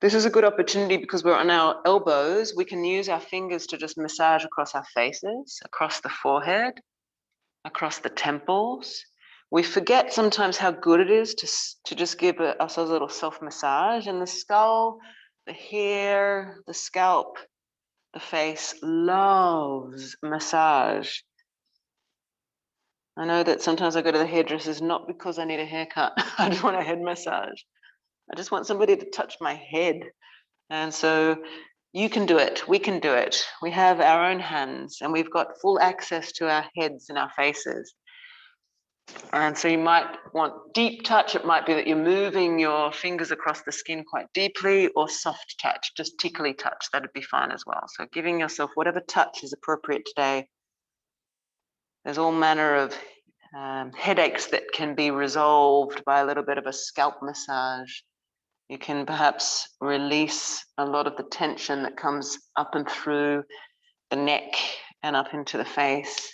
This is a good opportunity because we're on our elbows. We can use our fingers to just massage across our faces, across the forehead, across the temples. We forget sometimes how good it is to just give ourselves a little self-massage. And the skull, the hair, the scalp, the face loves massage. I know that sometimes I go to the hairdressers not because I need a haircut. I just want a head massage. I just want somebody to touch my head. And so you can do it. We can do it. We have our own hands and we've got full access to our heads and our faces. And so you might want deep touch. It might be that you're moving your fingers across the skin quite deeply, or soft touch, just tickly touch. That'd be fine as well. So giving yourself whatever touch is appropriate today. There's all manner of headaches that can be resolved by a little bit of a scalp massage. You can perhaps release a lot of the tension that comes up and through the neck and up into the face.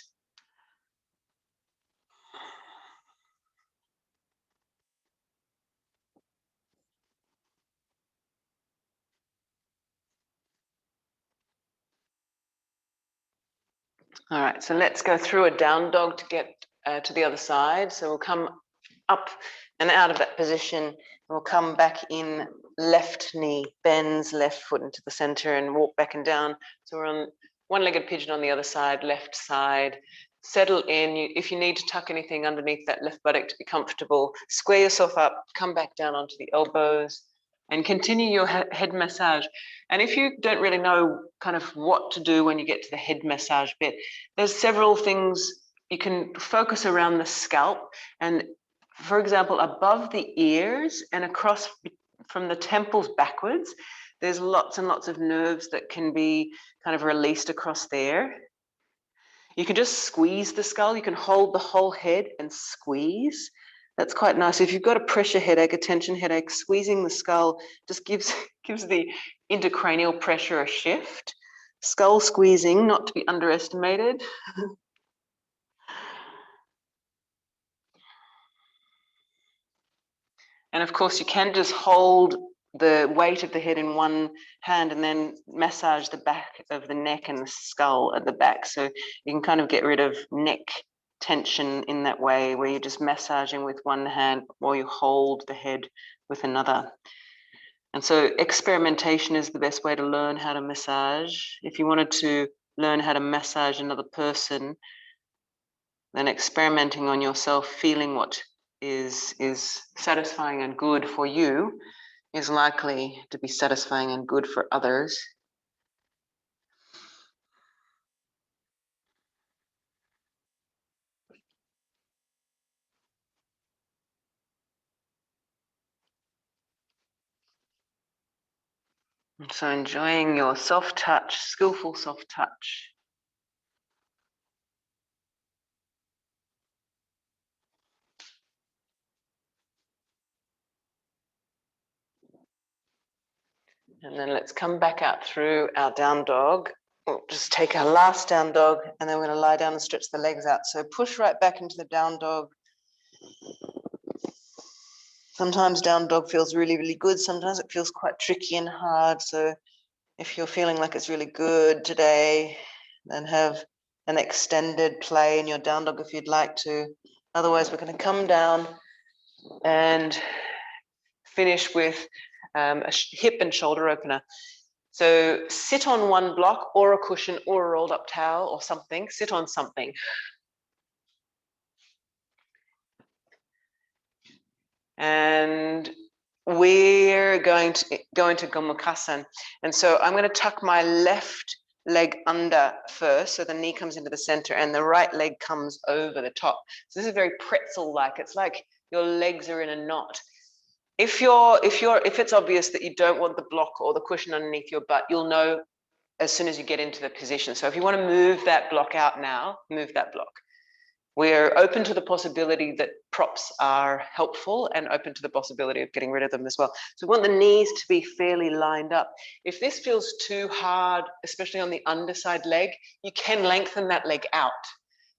All right, so let's go through a down dog to get to the other side. So we'll come up and out of that position, and we'll come back in, left knee bends, left foot into the center, and walk back and down. So we're on one-legged pigeon on the other side, left side. Settle in. If you need to tuck anything underneath that left buttock to be comfortable, square yourself up, come back down onto the elbows, and continue your head massage. And if you don't really know kind of what to do when you get to the head massage bit, there's several things you can focus around the scalp. And for example, above the ears and across from the temples backwards, there's lots and lots of nerves that can be kind of released across there. You can just squeeze the skull. You can hold the whole head and squeeze. That's quite nice. If you've got a pressure headache, a tension headache, squeezing the skull just gives the intracranial pressure a shift. Skull squeezing, not to be underestimated. And of course, you can just hold the weight of the head in one hand and then massage the back of the neck and the skull at the back. So you can kind of get rid of neck tension in that way, where you're just massaging with one hand while you hold the head with another. And so experimentation is the best way to learn how to massage. If you wanted to learn how to massage another person, then experimenting on yourself, feeling what is satisfying and good for you is likely to be satisfying and good for others. So enjoying your soft touch, skillful soft touch. And then let's come back out through our down dog. We'll just take our last down dog, and then we're going to lie down and stretch the legs out. So push right back into the down dog. Sometimes down dog feels really, really good. Sometimes it feels quite tricky and hard. So if you're feeling like it's really good today, then have an extended play in your down dog if you'd like to. Otherwise, we're going to come down and finish with a hip and shoulder opener. So sit on one block or a cushion or a rolled up towel or something. Sit on something. And we're going to go into Gomukhasana. And so I'm going to tuck my left leg under first, so the knee comes into the center and the right leg comes over the top. So this is very pretzel-like. It's like your legs are in a knot. If it's obvious that you don't want the block or the cushion underneath your butt, you'll know as soon as you get into the position. So if you want to move that block out now, move that block. We're open to the possibility that props are helpful and open to the possibility of getting rid of them as well. So we want the knees to be fairly lined up. If this feels too hard, especially on the underside leg, you can lengthen that leg out.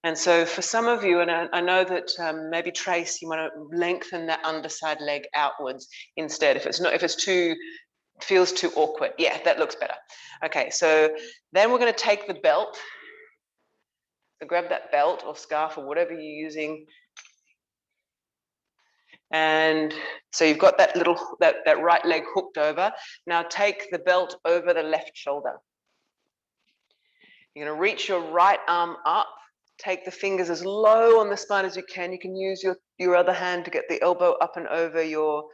And so for some of you, and I know that maybe Trace, you want to lengthen that underside leg outwards instead. If it feels too awkward. Yeah, that looks better. Okay, so then we're going to take the belt. So grab that belt or scarf or whatever you're using. And so you've got that right leg hooked over. Now take the belt over the left shoulder. You're going to reach your right arm up. Take the fingers as low on the spine as you can. You can use your other hand to get the elbow up and over your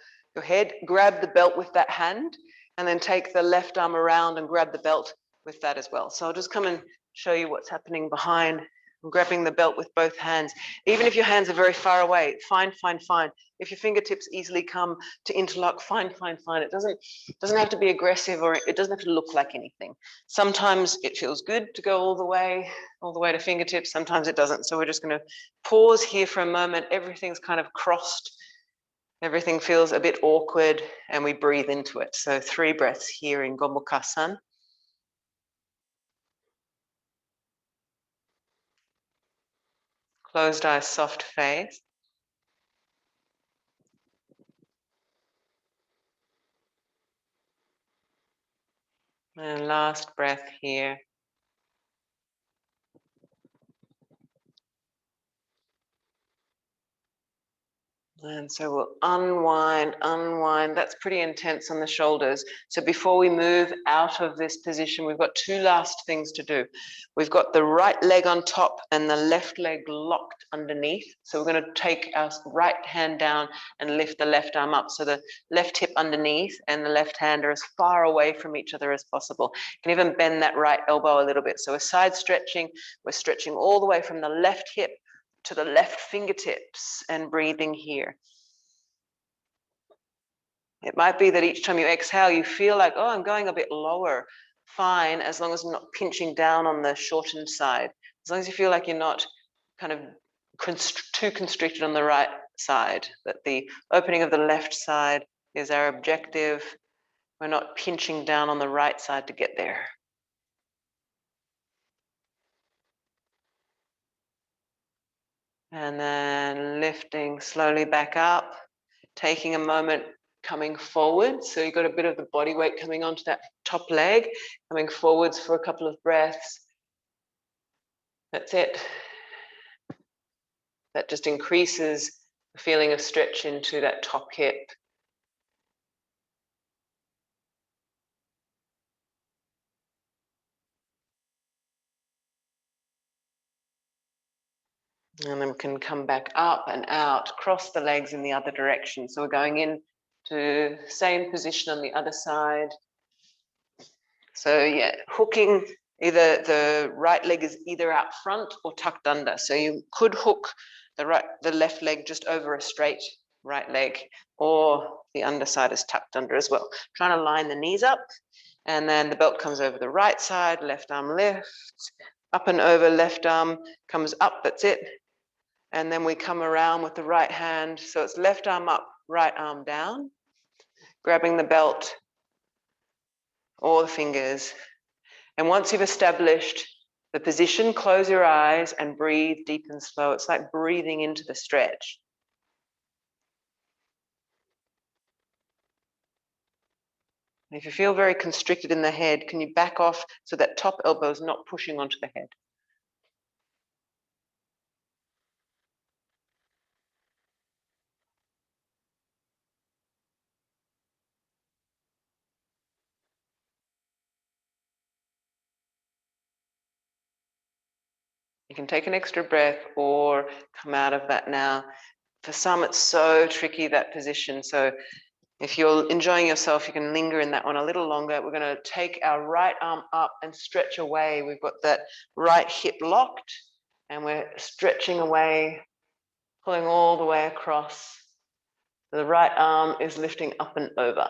head. Grab the belt with that hand, and then take the left arm around and grab the belt with that as well. So I'll just come and show you what's happening behind I'm grabbing the belt with both hands. Even if your hands are very far away, fine, fine, fine. If your fingertips easily come to interlock, fine, fine, fine. It doesn't have to be aggressive, or it doesn't have to look like anything. Sometimes it feels good to go all the way to fingertips. Sometimes it doesn't. So we're just going to pause here for a moment. Everything's kind of crossed. Everything feels a bit awkward, and we breathe into it. So 3 breaths here in Gomukhasana. Closed eyes, soft face. And last breath here. And so we'll unwind. That's pretty intense on the shoulders. So before we move out of this position, we've got 2 last things to do. We've got the right leg on top and the left leg locked underneath. So we're going to take our right hand down and lift the left arm up. So the left hip underneath and the left hand are as far away from each other as possible. You can even bend that right elbow a little bit. So we're side stretching. We're stretching all the way from the left hip to the left fingertips and breathing here. It might be that each time you exhale, you feel like, oh, I'm going a bit lower. Fine, as long as I'm not pinching down on the shortened side. As long as you feel like you're not kind of too constricted on the right side, that the opening of the left side is our objective. We're not pinching down on the right side to get there. And then lifting slowly back up, taking a moment, coming forward. So you've got a bit of the body weight coming onto that top leg, coming forwards for a couple of breaths. That's it. That just increases the feeling of stretch into that top hip. And then we can come back up and out, cross the legs in the other direction. So we're going in to same position on the other side. So yeah, hooking, either the right leg is either out front or tucked under. So you could hook the left leg just over a straight right leg, or the underside is tucked under as well. Trying to line the knees up, and then the belt comes over the right side, left arm lifts, up and over, left arm comes up, that's it. And then we come around with the right hand. So it's left arm up, right arm down, grabbing the belt or the fingers. And once you've established the position, close your eyes and breathe deep and slow. It's like breathing into the stretch. If you feel very constricted in the head, can you back off so that top elbow is not pushing onto the head? You can take an extra breath or come out of that now. For some, it's so tricky, that position. So if you're enjoying yourself, you can linger in that one a little longer. We're going to take our right arm up and stretch away. We've got that right hip locked, and we're stretching away, pulling all the way across. The right arm is lifting up and over.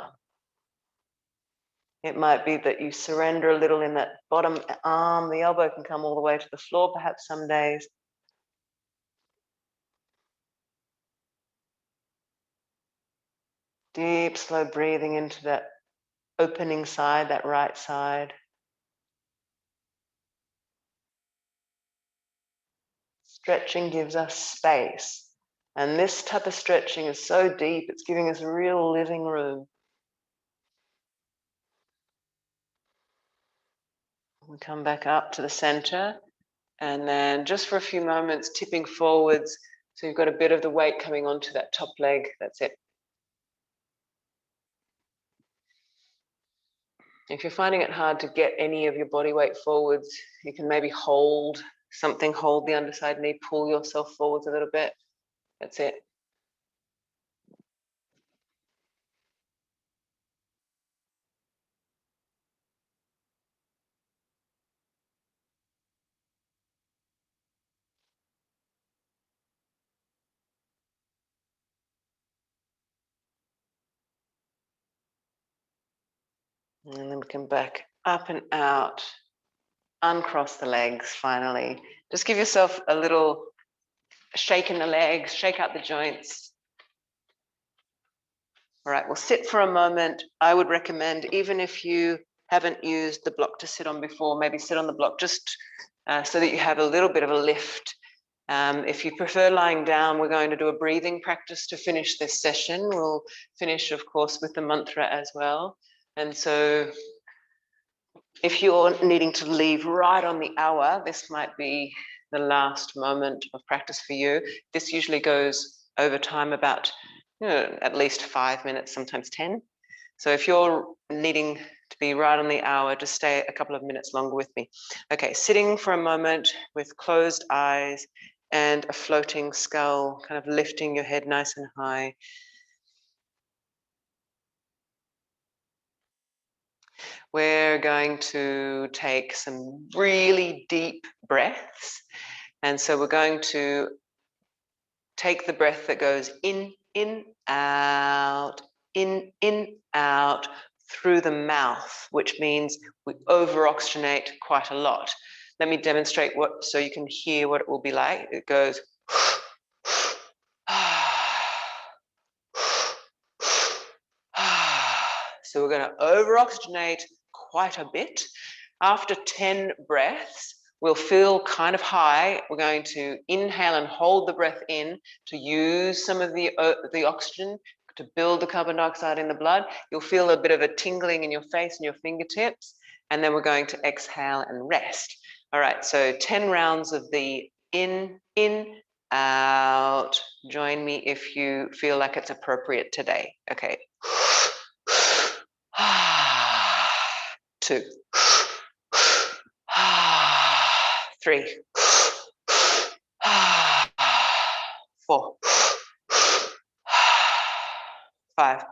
It might be that you surrender a little in that bottom arm. The elbow can come all the way to the floor, perhaps some days. Deep, slow breathing into that opening side, that right side. Stretching gives us space. And this type of stretching is so deep, it's giving us real living room. We come back up to the center, and then just for a few moments, tipping forwards. So you've got a bit of the weight coming onto that top leg. That's it. If you're finding it hard to get any of your body weight forwards, you can maybe hold something, hold the underside knee, pull yourself forwards a little bit. That's it. And then we can back up and out, uncross the legs finally. Just give yourself a little shake in the legs, shake out the joints. All right, we'll sit for a moment. I would recommend, even if you haven't used the block to sit on before, maybe sit on the block just so that you have a little bit of a lift. If you prefer lying down, we're going to do a breathing practice to finish this session. We'll finish, of course, with the mantra as well. And so if you're needing to leave right on the hour, this might be the last moment of practice for you. This usually goes over time about at least 5 minutes, sometimes 10. So if you're needing to be right on the hour, just stay a couple of minutes longer with me. Okay, sitting for a moment with closed eyes and a floating skull, kind of lifting your head nice and high. We're going to take some really deep breaths. And so we're going to take the breath that goes in, out, out through the mouth, which means we over-oxygenate quite a lot. Let me demonstrate what, so you can hear what it will be like. It goes so we're going to over-oxygenate quite a bit. After 10 breaths, we'll feel kind of high. We're going to inhale and hold the breath in to use some of the oxygen to build the carbon dioxide in the blood. You'll feel a bit of a tingling in your face and your fingertips, and then we're going to exhale and rest. All right, so 10 rounds of the in, out. Join me if you feel like it's appropriate today. Okay. 2, 3, 4, 5,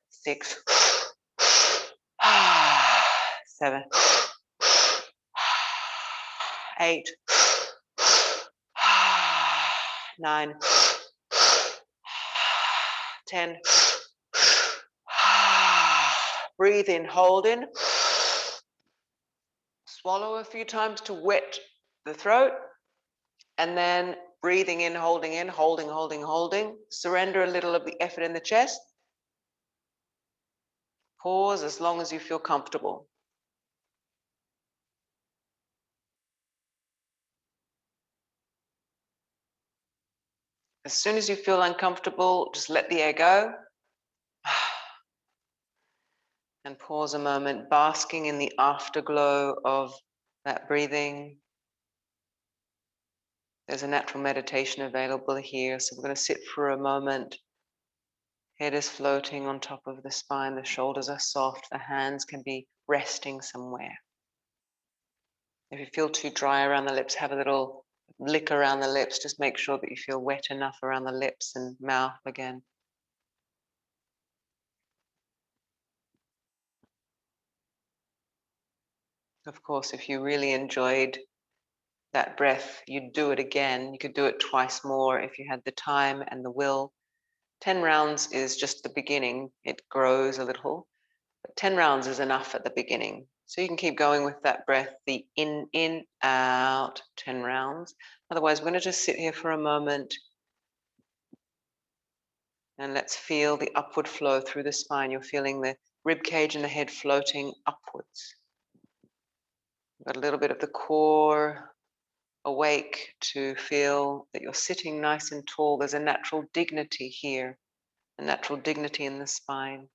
6, 7, 8, 9, 10. Breathe in, hold in. Swallow a few times to wet the throat. And then breathing in, holding, holding. Surrender a little of the effort in the chest. Pause as long as you feel comfortable. As soon as you feel uncomfortable, just let the air go. And pause a moment, basking in the afterglow of that breathing. There's a natural meditation available here, so we're going to sit for a moment. Head is floating on top of the spine, the shoulders are soft, the hands can be resting somewhere. If you feel too dry around the lips, have a little lick around the lips, just make sure that you feel wet enough around the lips and mouth again. Of course, if you really enjoyed that breath, you'd do it again. You could do it twice more if you had the time and the will. 10 rounds is just the beginning. It grows a little, but 10 rounds is enough at the beginning. So you can keep going with that breath, the in, out, 10 rounds. Otherwise, we're going to just sit here for a moment and let's feel the upward flow through the spine. You're feeling the rib cage and the head floating upwards. Got a little bit of the core awake to feel that you're sitting nice and tall. There's a natural dignity here, a natural dignity in the spine,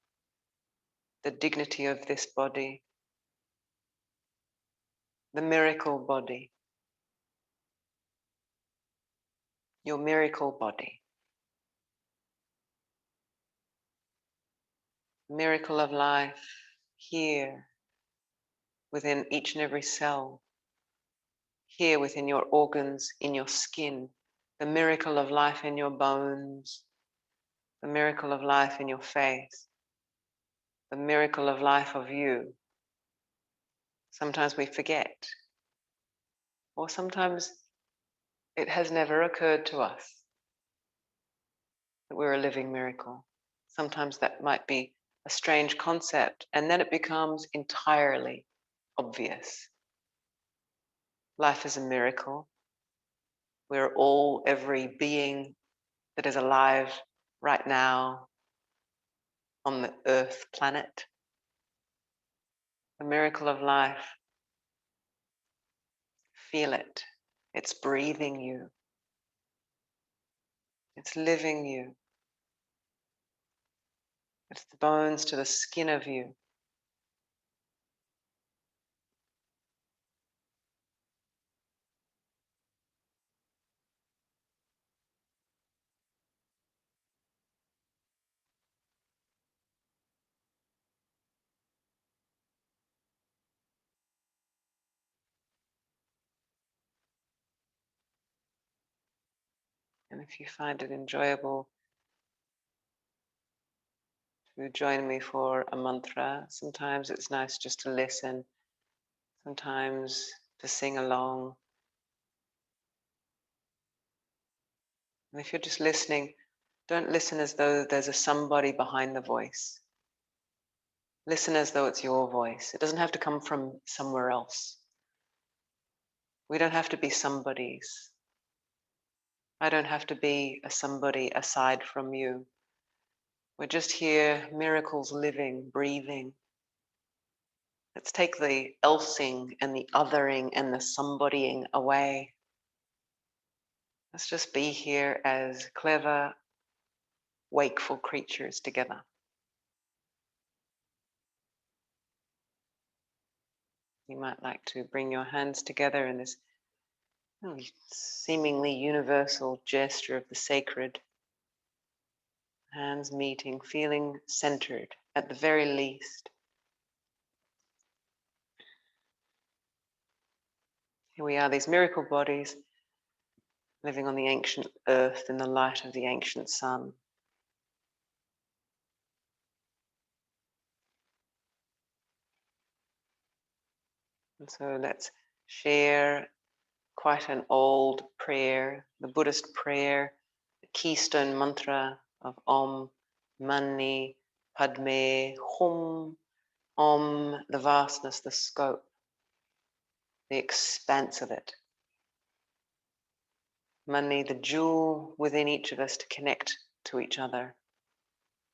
the dignity of this body, the miracle body, your miracle body, miracle of life here within each and every cell, here within your organs, in your skin, the miracle of life in your bones, the miracle of life in your face, the miracle of life of you. Sometimes we forget, or sometimes it has never occurred to us that we're a living miracle. Sometimes that might be a strange concept, and then it becomes entirely obvious. Life is a miracle. We're all, every being that is alive right now on the Earth planet, a miracle of life. Feel it. It's breathing you. It's living you. It's the bones to the skin of you. And if you find it enjoyable to join me for a mantra, sometimes it's nice just to listen, sometimes to sing along. And if you're just listening, don't listen as though there's a somebody behind the voice. Listen as though it's your voice. It doesn't have to come from somewhere else. We don't have to be somebodies. I don't have to be a somebody aside from you. We're just here, miracles living, breathing. Let's take the elsing and the othering and the somebodying away. Let's just be here as clever, wakeful creatures together. You might like to bring your hands together in this seemingly universal gesture of the sacred. Hands meeting, feeling centered at the very least. Here we are, these miracle bodies, living on the ancient earth in the light of the ancient sun. And so let's share quite an old prayer, the Buddhist prayer, the keystone mantra of Om Mani Padme Hum. Om, the vastness, the scope, the expanse of it. Mani, the jewel within each of us to connect to each other.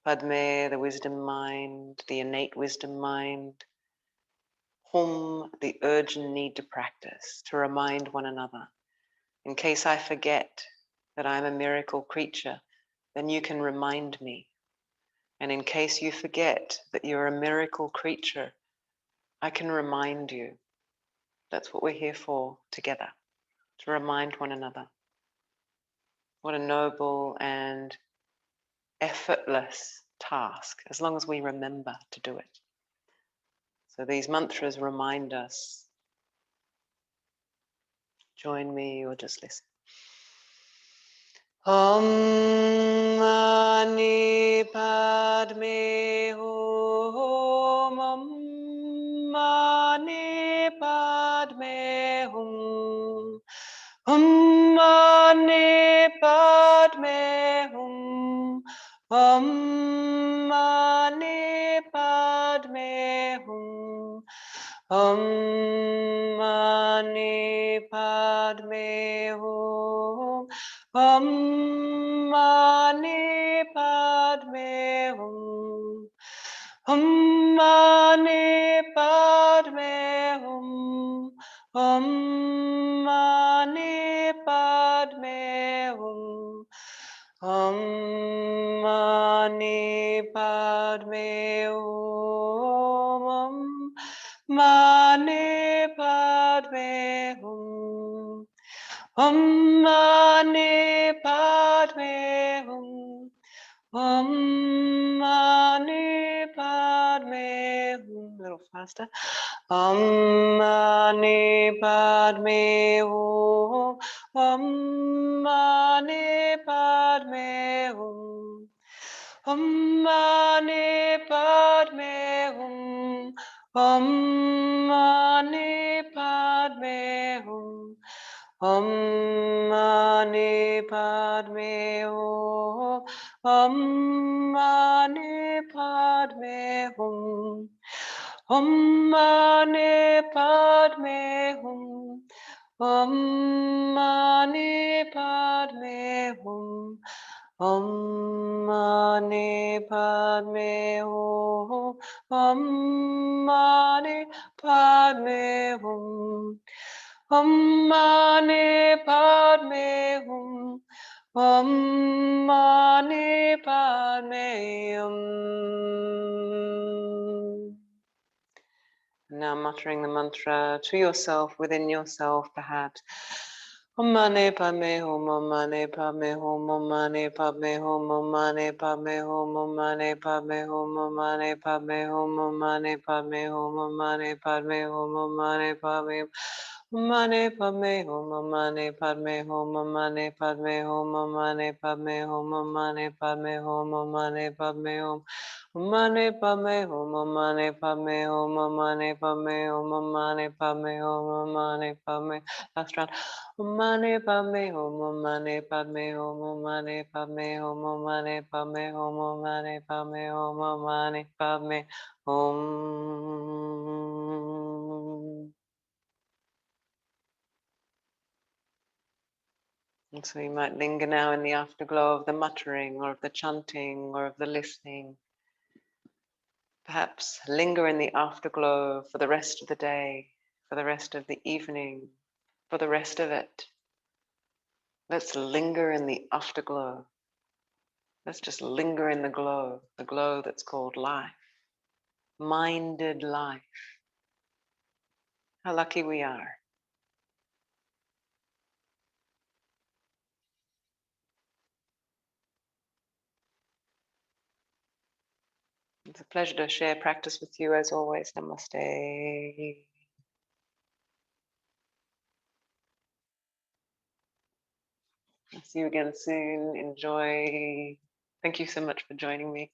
Padme, the wisdom mind, the innate wisdom mind. Hum, the urgent need to practice, to remind one another. In case I forget that I'm a miracle creature, then you can remind me. And in case you forget that you're a miracle creature, I can remind you. That's what we're here for together, to remind one another. What a noble and effortless task, as long as we remember to do it. So these mantras remind us. Join me or just listen. Om Mani Padme Hum. Om Mani Padme Hum. Om Mani Padme Hum. Om Mani Padme Hum. Om Mani Padme Hum. Om Mani Padme Hum. Om Mani Padme Hum. Om Mani Padme Hum. Om Mani Padme Hum. Mani Padme Hum. Om Mani Padme Hum. Om Mani Padme Hum. A little faster. Om Mani Padme Hum. Om Mani Padme Hum. Om Mani Padme Hum. Om Mani Padme Hum. Om Mani Padme Hum. Om Mani Padme Hum. Om Mani Padme Hum. Om Mani Padme Hum. Om Mani Padme Hum. Om Mani Padme Hum. Om Mani Padme Hum. Om Mani Padme Hum. Now muttering the mantra to yourself, within yourself perhaps. Om Mani Padme Hum, Om Mani Padme Hum, Om Mani Padme Hum, Om Mani Padme Hum, Om Mani Padme Hum, Om Mani Padme Hum, Om Mani Padme Hum, Om Mani Padme Hum, Om Mani Padme Hum. Mane Padme Hum, Mane Padme Hum, Mane Padme Hum, Mane Padme Hum, Mane Padme Hum, Mane Padme Hum. Mane Padme Hum, Mane Padme Hum, Mane Padme Hum, Mane Padme Hum, Mane Padme. Last round. Mane Padme Hum, Mane Padme Hum, Mane Padme Hum, Mane Padme Hum, Mane Padme Hum, Mane Padme Hum. And so you might linger now in the afterglow of the muttering or of the chanting or of the listening. Perhaps linger in the afterglow for the rest of the day, for the rest of the evening, for the rest of it. Let's linger in the afterglow. Let's just linger in the glow that's called life, minded life. How lucky we are. It's a pleasure to share practice with you as always. Namaste. I'll see you again soon. Enjoy. Thank you so much for joining me.